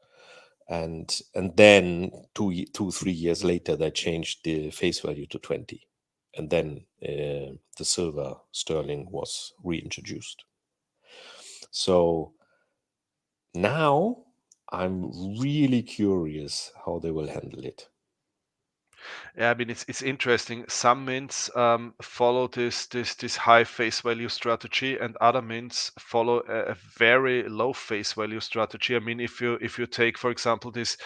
And then 3 years later they changed the face value to 20, and then the silver sterling was reintroduced. So now I'm really curious how they will handle it. Yeah, I mean it's interesting. Some mints follow this high face value strategy, and other mints follow a very low face value strategy. I mean, if you take, for example, these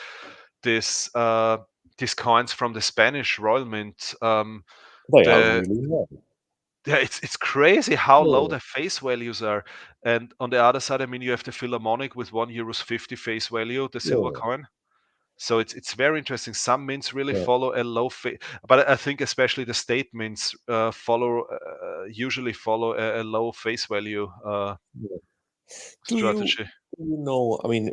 coins from the Spanish Royal Mint, They are the really low. yeah, it's crazy how low Yeah, the face values are. And on the other side, I mean, you have the Philharmonic with 1 euros 50 face value, the silver yeah, coin. So it's very interesting. Some mints really yeah. follow a low face, but I think especially the state mints usually follow a low face value Yeah. Do strategy. you know? I mean,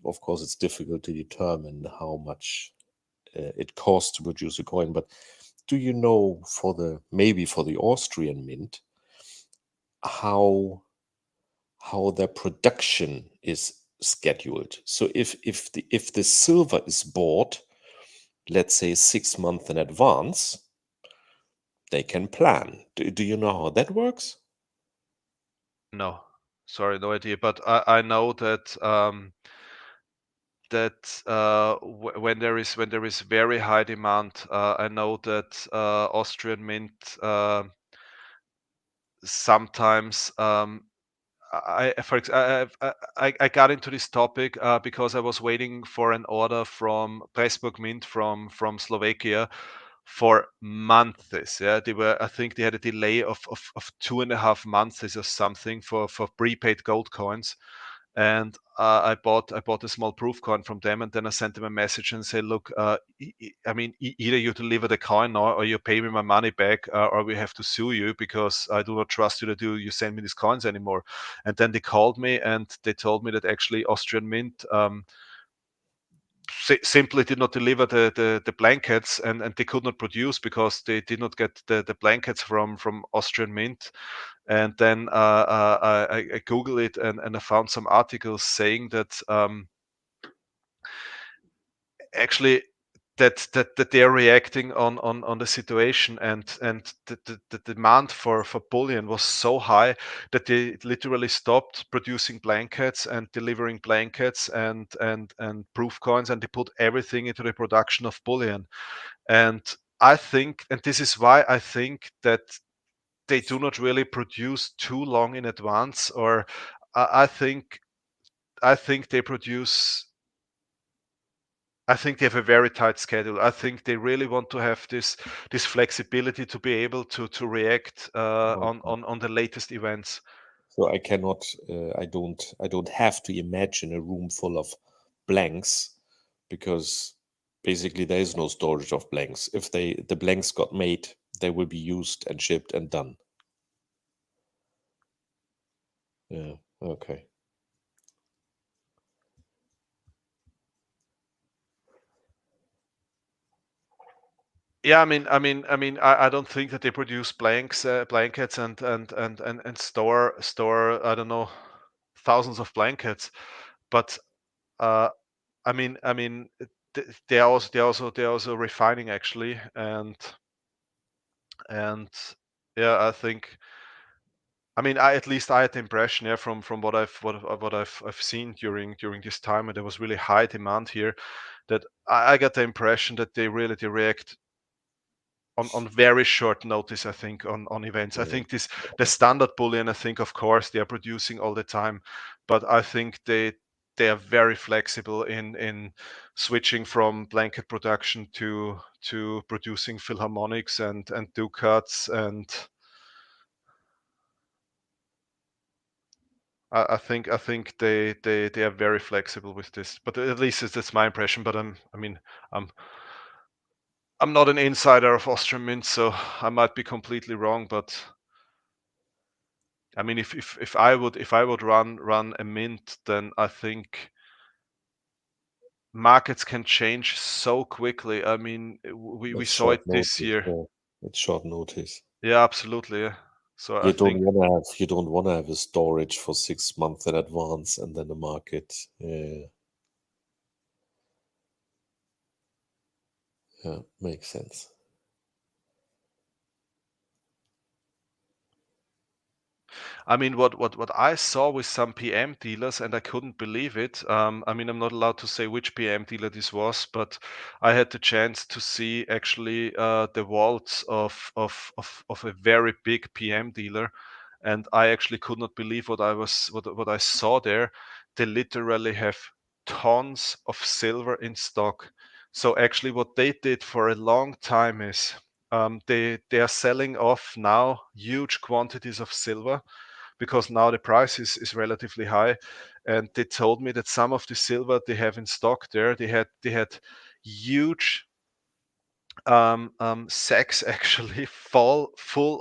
of course it's difficult to determine how much it costs to produce a coin, but do you know maybe for the Austrian mint how their production is scheduled? So if the silver is bought, let's say 6 months in advance, they can plan. Do you know how that works? No, sorry, no idea. But I know that when there is very high demand, I know that Austrian mint sometimes I got into this topic because I was waiting for an order from Pressburg Mint from Slovakia for months. Yeah, I think they had a delay of 2.5 months or something for prepaid gold coins. And I bought a small proof coin from them, and then I sent them a message and said, look, I mean, either you deliver the coin now, or you pay me my money back, or we have to sue you, because I do not trust you that you send me these coins anymore. And then they called me and they told me that actually Austrian Mint simply did not deliver the blankets, and they could not produce because they did not get the blankets from Austrian Mint. And then I Googled it, and I found some articles saying that actually that they're reacting on the situation, and the demand for bullion was so high that they literally stopped producing blankets and delivering blankets and proof coins, and they put everything into the production of bullion. And I think, and this is why I think that they do not really produce too long in advance, or I think they produce I think they have a very tight schedule. I think they really want to have this flexibility to be able to react on the latest events. So I cannot, I don't have to imagine a room full of blanks, because basically there is no storage of blanks. If the blanks got made, they will be used and shipped and done. Yeah. Okay. Yeah, I don't think that they produce blankets and store I don't know, thousands of blankets, but they're also refining actually, and yeah, I think. At least I had the impression, yeah, from what I've seen during this time, and there was really high demand here, that I got the impression that they really react on very short notice. I think on events. I think the standard bullion. I think of course they are producing all the time, but I think they are very flexible in switching from blanket production to producing philharmonics and ducats, and I think they are very flexible with this. But at least that's my impression. But I'm not an insider of Austrian Mint, so I might be completely wrong. But if I would run a mint, then I think markets can change so quickly. We It's saw short it this notice. year. Yeah. It's short notice. Yeah, absolutely. Yeah. So I You don't think want to have a storage for 6 months in advance, and then the market. Yeah, makes sense. what I saw with some PM dealers, and I couldn't believe it. I'm not allowed to say which PM dealer this was, but I had the chance to see actually the vaults of a very big PM dealer, and I actually could not believe what I saw there. They literally have tons of silver in stock. So actually, what they did for a long time is they are selling off now huge quantities of silver, because now the price is relatively high. And they told me that some of the silver they have in stock there, they had huge sacks actually full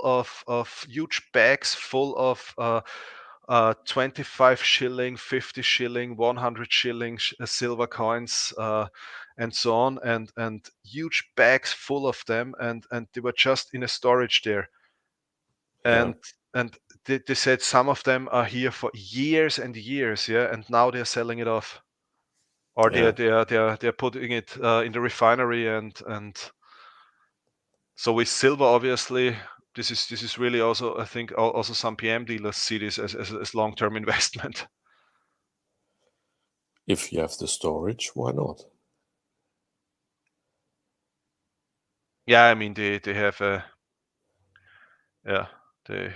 of huge bags full of 25 shilling, 50 shilling, 100 shilling silver coins, and so on, and huge bags full of them, and they were just in a storage there. Yeah. And they said some of them are here for years and years, yeah, and now they're selling it off, or Yeah. they're putting it in the refinery, and so with silver, obviously, this is really also, I think, also some PM dealers see this as long-term investment. If you have the storage, why not? Yeah, they have a yeah they.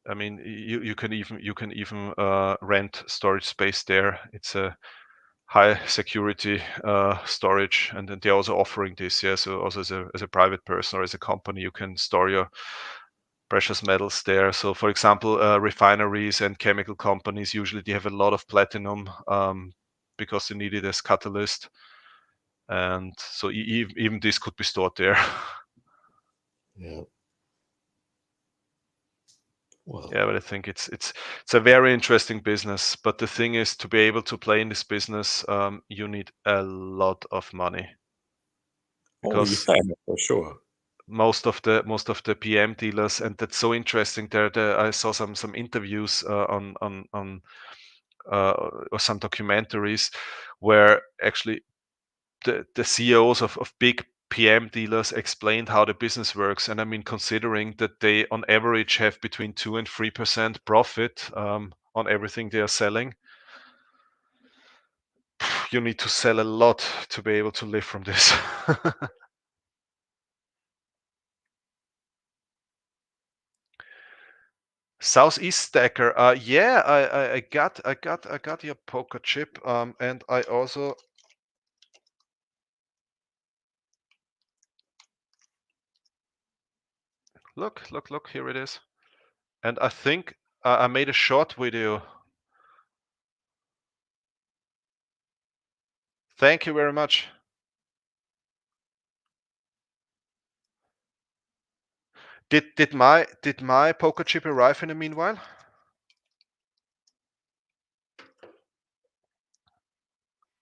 You can even rent storage space there. It's a high security storage, and then they're also offering this. Yeah, so also as a private person or as a company, you can store your precious metals there. So, for example, refineries and chemical companies usually they have a lot of platinum because they need it as catalyst, and so even this could be stored there. Yeah. Well, Yeah, but I think it's a very interesting business. But the thing is, to be able to play in this business, you need a lot of money, because yeah, for sure. most of the PM dealers, and that's so interesting. I saw some interviews on or some documentaries where actually the CEOs of big PM dealers explained how the business works. And considering that they on average have between 2 and 3% profit on everything they are selling, you need to sell a lot to be able to live from this. Southeast Stacker, yeah, I got your poker chip, and I also Look, here it is. And I think I made a short video. Thank you very much. Did my poker chip arrive in the meanwhile?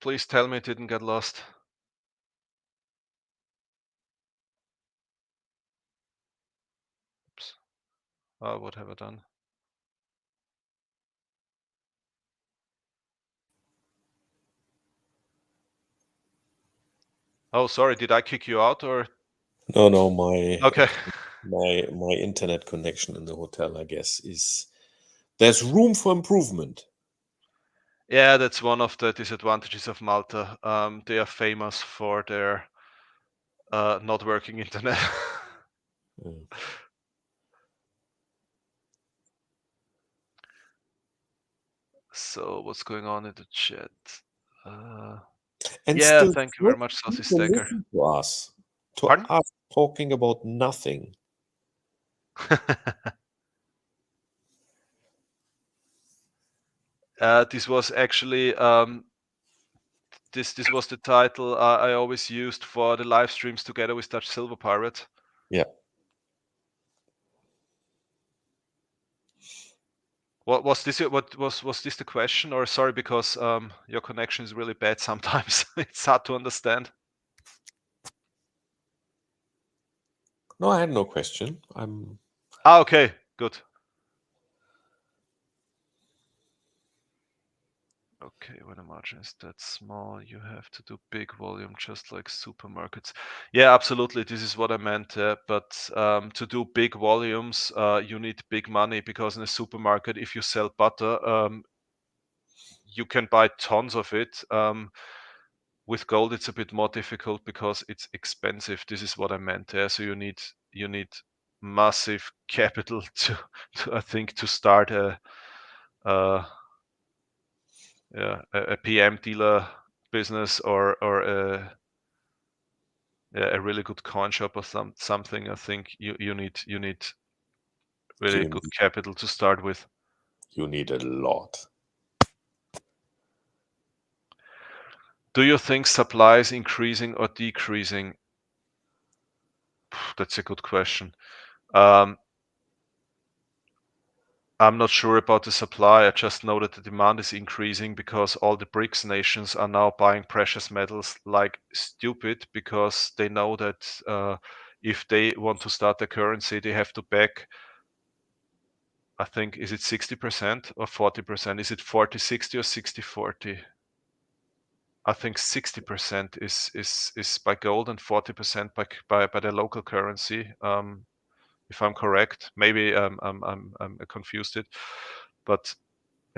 Please tell me it didn't get lost. Oops. Oh, what have I done? Oh, sorry. Did I kick you out or? No, my Okay. my internet connection in the hotel, I guess, there's room for improvement. Yeah, that's one of the disadvantages of Malta. They are famous for their not working internet. So what's going on in the chat? And yeah, still thank you very much, Sassy Stacker. To us, Pardon? us talking about nothing. This was actually this was the title I always used for the live streams together with Dutch Silver Pirate. Yeah. What was this? What was this the question? Or sorry, because your connection is really bad sometimes. It's hard to understand. No, I had no question. Okay, good. Okay, when a margin is that small, you have to do big volume, just like supermarkets. Yeah, absolutely. This is what I meant. But to do big volumes, you need big money, because in a supermarket, if you sell butter, you can buy tons of it. With gold, it's a bit more difficult because it's expensive. This is what I meant. So you need massive capital to I think to start a PM dealer business or a really good coin shop or something. I think you need really good capital to start with. You need a lot. Do you think supply is increasing or decreasing? That's a good question. I'm not sure about the supply. I just know that the demand is increasing because all the BRICS nations are now buying precious metals like stupid, because they know that if they want to start a currency, they have to back, I think, is it 60% or 40%? Is it 40-60 or 60-40? I think 60% is by gold and 40% by the local currency. If I'm correct, maybe I'm confused it, but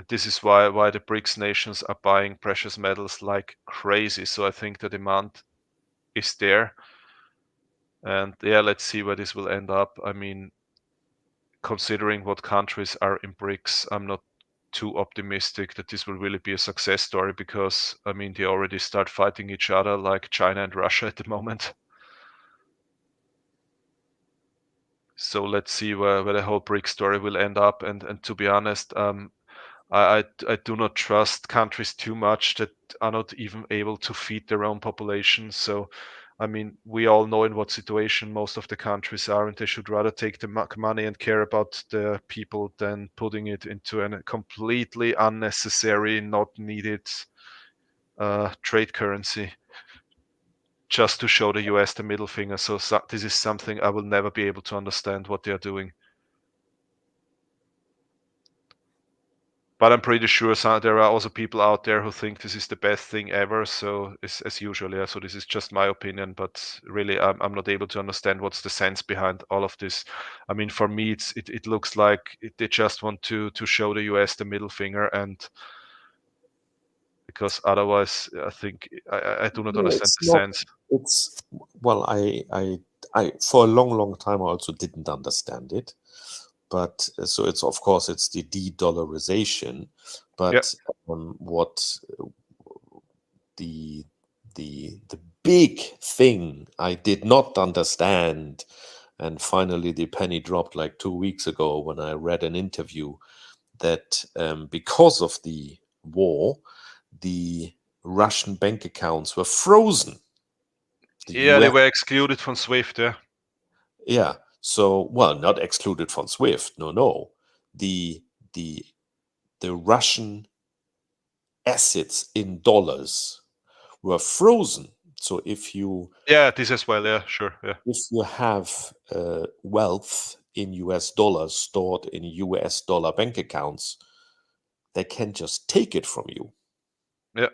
this is why the BRICS nations are buying precious metals like crazy. So I think the demand is there, and yeah, let's see where this will end up. I mean, considering what countries are in BRICS, I'm not too optimistic that this will really be a success story, because I mean, they already start fighting each other like China and Russia at the moment. So let's see where the whole BRICS story will end up. And to be honest, I do not trust countries too much that are not even able to feed their own population. So, I mean, we all know in what situation most of the countries are, and they should rather take the money and care about the people than putting it into a completely unnecessary, not needed trade currency just to show the US the middle finger. So this is something I will never be able to understand what they are doing. But I'm pretty sure there are also people out there who think this is the best thing ever. So as usual, yeah. So this is just my opinion, but really, I'm not able to understand what's the sense behind all of this. I mean, for me, it looks like they just want to show the US the middle finger, and because otherwise, I think I do not understand the sense. It's well, I for a long time I also didn't understand it. But so it's, of course, it's the de-dollarization, but what the big thing I did not understand And finally, the penny dropped like 2 weeks ago when I read an interview that because of the war, the Russian bank accounts were frozen. They were excluded from SWIFT, yeah. Yeah. So, well, not excluded from SWIFT. No. The Russian assets in dollars were frozen. So if you this as well, yeah, sure, yeah. If you have wealth in US dollars stored in US dollar bank accounts, they can just take it from you. Yeah.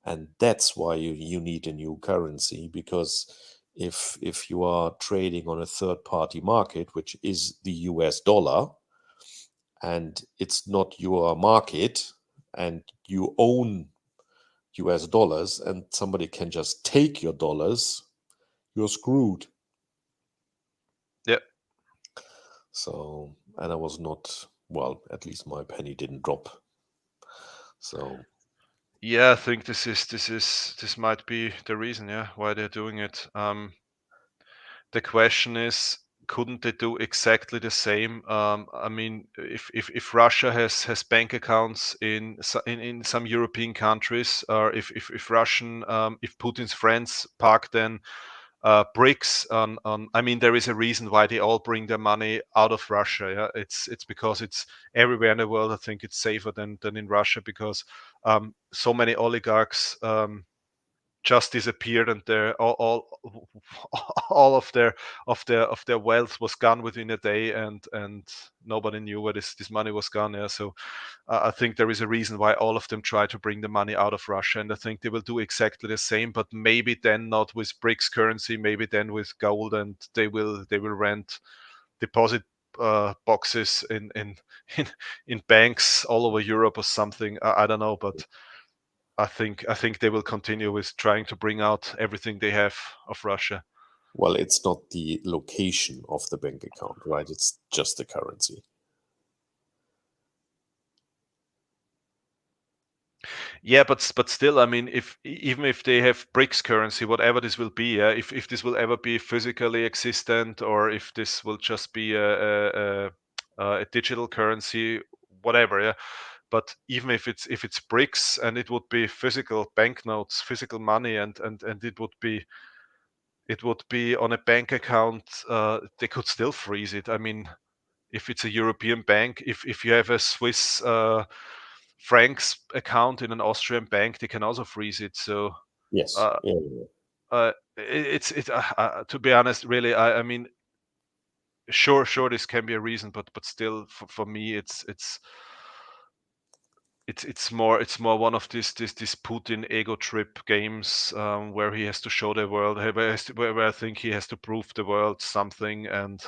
And that's why you need a new currency, because if you are trading on a third party market, which is the US dollar, and it's not your market, and you own US dollars, and somebody can just take your dollars, you're screwed. Yeah. So, and I was not, well, at least my penny didn't drop. So, yeah, I think this might be the reason, yeah, why they're doing it. The question is, couldn't they do exactly the same? I mean, if Russia has bank accounts in some European countries, or if if Putin's friends park then BRICS on, I mean, there is a reason why they all bring their money out of Russia. Yeah, it's because it's everywhere in the world. I think it's safer than in Russia, because so many oligarchs just disappeared, and all of their wealth was gone within a day, and nobody knew where this money was gone. Yeah, so I think there is a reason why all of them try to bring the money out of Russia, and I think they will do exactly the same, but maybe then not with BRICS currency, maybe then with gold, and they will rent deposit boxes in banks all over Europe or something. I don't know, but I think they will continue with trying to bring out everything they have of Russia. well, it's not the location of the bank account, right? It's just the currency. Yeah, but still, I mean, even if they have BRICS currency, whatever this will be, if this will ever be physically existent, or if this will just be a digital currency, whatever, yeah. But even if it's BRICS, and it would be physical banknotes, physical money, and it would be on a bank account, they could still freeze it. I mean, if it's a European bank, if you have a Swiss francs account in an Austrian bank, they can also freeze it. So Yes. it's to be honest, really, I mean, sure, this can be a reason, but still, for me, it's more one of this Putin ego trip games, where he has to show the world, where I think he has to prove the world something. And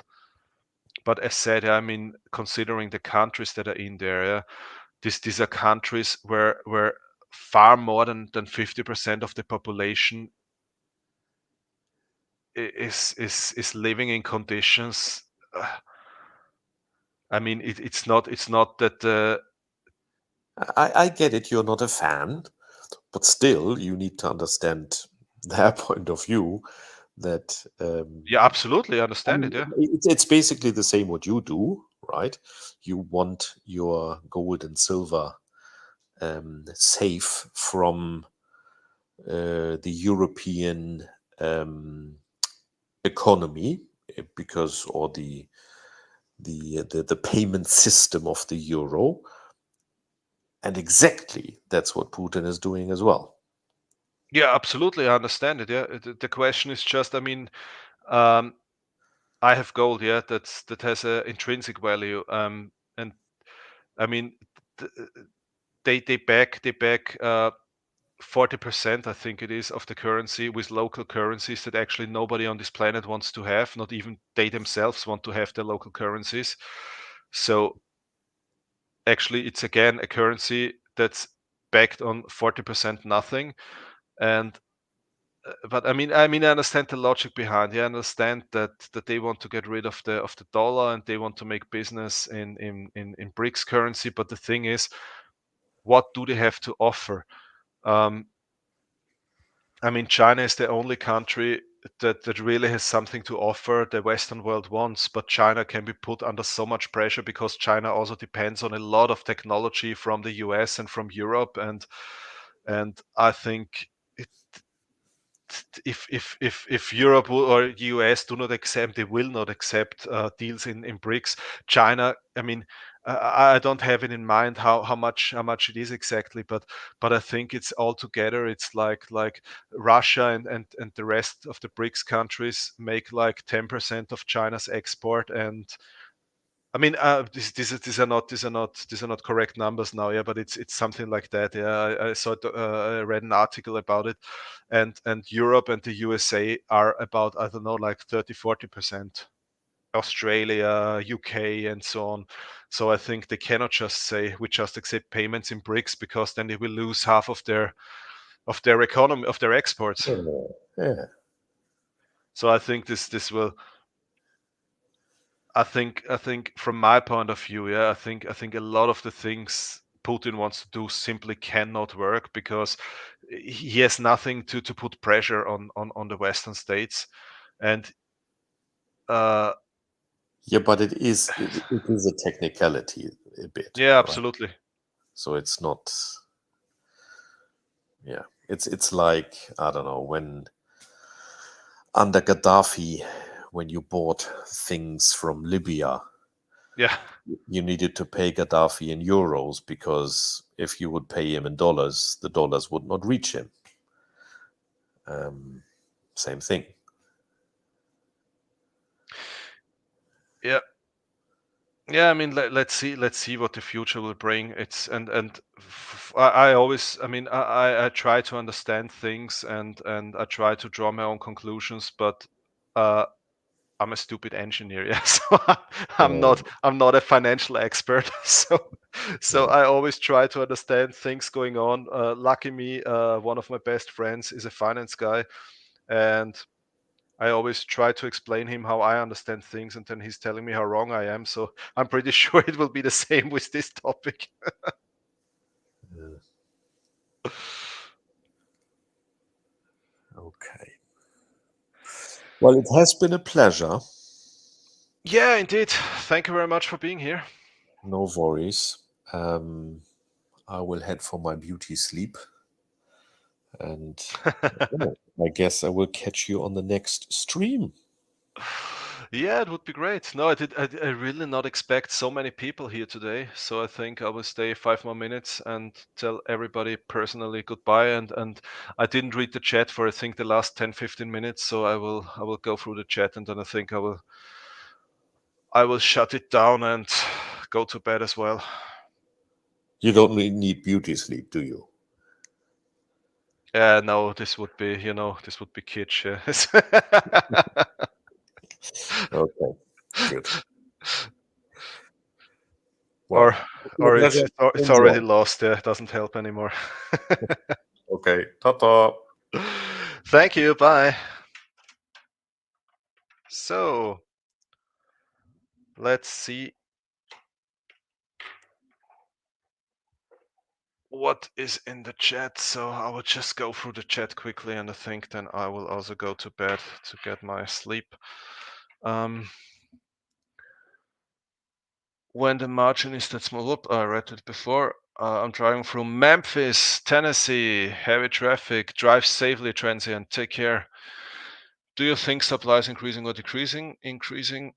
but as said, I mean, considering the countries that are in there, these are countries where far more than 50% of the population is living in conditions. I mean, it's not that. I get it. You're not a fan, but still, you need to understand their point of view. That Yeah, absolutely, I understand it. Yeah, it's basically the same what you do, right? You want your gold and silver safe from the European economy, because, or the payment system of the euro, and exactly that's what Putin is doing as well. Yeah, absolutely, I understand it. Yeah, the question is just, I mean, I have gold, yeah, that has a intrinsic value, and I mean, they back 40%, I think it is, of the currency with local currencies that actually nobody on this planet wants to have. Not even they themselves want to have their local currencies. So actually, it's again a currency that's backed on 40% nothing. And but I mean, I understand the logic behind. I understand that they want to get rid of the dollar, and they want to make business in BRICS currency. But the thing is, what do they have to offer? I mean, China is the only country that really has something to offer the Western world wants, but China can be put under so much pressure because China also depends on a lot of technology from the US and from Europe, and I think if Europe or US do not accept, they will not accept deals in BRICS. China, I mean, I don't have it in mind how much it is exactly, but I think it's all together. It's like Russia and the rest of the BRICS countries make like 10% of China's export, and I mean, these are not correct numbers now, yeah, but it's something like that. Yeah, I saw it, I read an article about it, and Europe and the USA are about, I don't know, like 30-40%. Australia, UK, and so on. So I think they cannot just say we just accept payments in BRICS, because then they will lose half of their economy, of their exports. Yeah. So I think this will. I think from my point of view, yeah, I think a lot of the things Putin wants to do simply cannot work, because he has nothing to put pressure on the Western states, and Yeah, but it is a technicality a bit. yeah, right? absolutely. So it's not. Yeah, it's like, I don't know, when under Gaddafi, when you bought things from Libya, Yeah, you needed to pay Gaddafi in euros, because if you would pay him in dollars, the dollars would not reach him. Same thing. yeah. Yeah, I mean, let's see what the future will bring. It's I always, I mean, I try to understand things, and I try to draw my own conclusions, but I'm a stupid engineer, yeah. So I'm not a financial expert. So I always try to understand things going on. Lucky me, one of my best friends is a finance guy, and I always try to explain him how I understand things, and then he's telling me how wrong I am. So I'm pretty sure it will be the same with this topic. Okay. Well, it has been a pleasure. Yeah, indeed. Thank you very much for being here. No worries. I will head for my beauty sleep. And I guess I will catch you on the next stream. Yeah, it would be great. No, I really not expect so many people here today. So I think I will stay 5 more minutes and tell everybody personally goodbye. And I didn't read the chat for, I think, the last 10-15 minutes. So I will go through the chat, and then I think I will shut it down and go to bed as well. You don't need beauty sleep, do you? No, this would be kitsch. Okay, good. Or pleasure. it's already lost. Yeah, it doesn't help anymore. Okay, ta-ta. Thank you. Bye. So let's see what is in the chat. So I will just go through the chat quickly, and I think then I will also go to bed to get my sleep. When the margin is that small, I read it before. I'm driving through Memphis, Tennessee. Heavy traffic. Drive safely, transient. Take care. Do you think supply is increasing or decreasing? Increasing.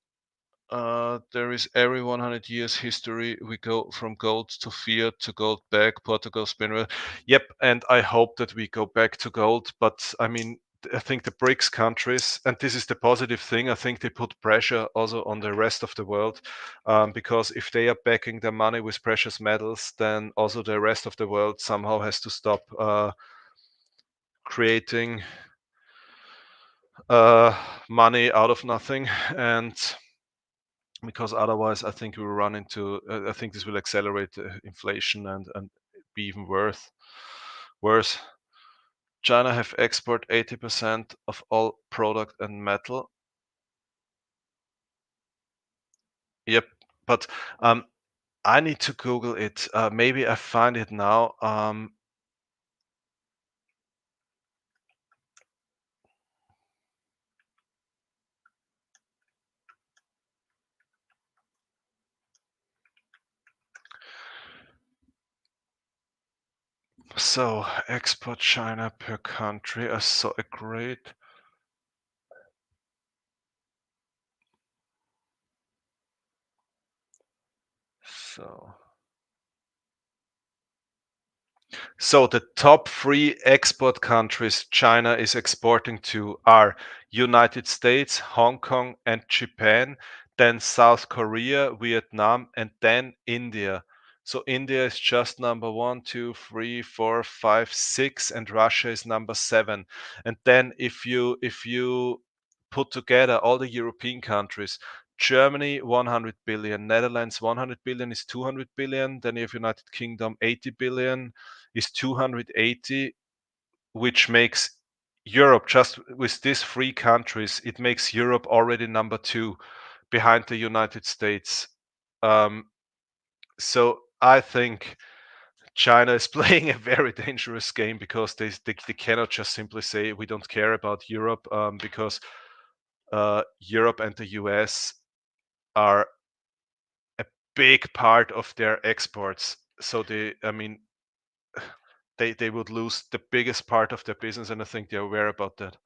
There is every 100 years history we go from gold to fiat to gold back, Portugal, Spain. Yep, and I hope that we go back to gold. But I mean, I think the BRICS countries, and this is the positive thing, I think they put pressure also on the rest of the world, because if they are backing their money with precious metals, then also the rest of the world somehow has to stop creating money out of nothing. And because otherwise I think we will run into, I think this will accelerate inflation and be even worse. China have export 80% of all product and metal. Yep, but I need to Google it. Maybe I find it now. So export China per country. I saw a great. So the top 3 export countries China is exporting to are United States, Hong Kong, and Japan, then South Korea, Vietnam, and then India. So India is just number 1, 2, 3, 4, 5, 6, and Russia is number 7. And then if you put together all the European countries, Germany 100 billion, Netherlands 100 billion is 200 billion, then you have United Kingdom 80 billion is 280, which makes Europe, just with these 3 countries, it makes Europe already number 2 behind the United States. So I think China is playing a very dangerous game because they cannot just simply say we don't care about Europe, because Europe and the US are a big part of their exports. So they would lose the biggest part of their business, and I think they're aware about that.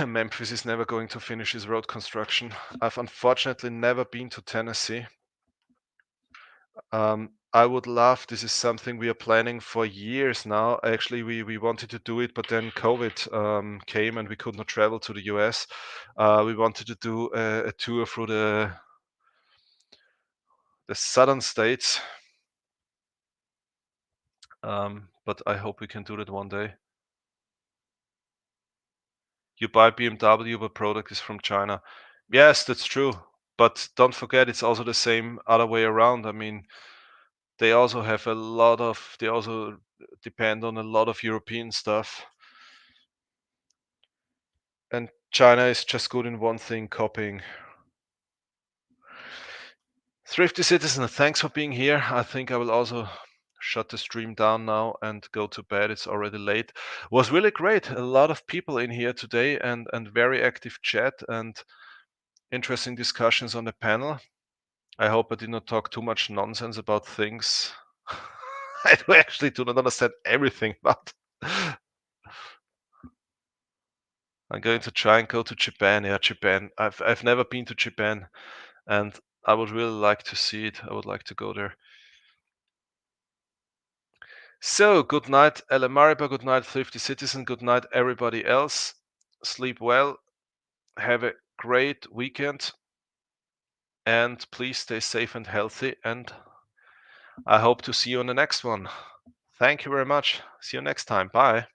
Memphis is never going to finish his road construction. I've unfortunately never been to Tennessee. I would love, this is something we are planning for years now. Actually, we wanted to do it, but then COVID came and we could not travel to the US. We wanted to do a tour through the southern states. But I hope we can do that one day. You buy BMW, but product is from China. Yes, that's true. But don't forget, it's also the same other way around. I mean, they also depend on a lot of European stuff. And China is just good in one thing, copying. Thrifty Citizen, thanks for being here. I think I will also shut the stream down now and go to bed. It's already late. It was really great. A lot of people in here today and very active chat and interesting discussions on the panel. I hope I did not talk too much nonsense about things I actually do not understand everything about. I'm going to try and go to Japan. Yeah, Japan. I've never been to Japan, and I would really like to see it. I would like to go there. So, good night, Maripa. Good night, Thrifty Citizen. Good night, everybody else. Sleep well. Have a great weekend. And please stay safe and healthy. And I hope to see you on the next one. Thank you very much. See you next time. Bye.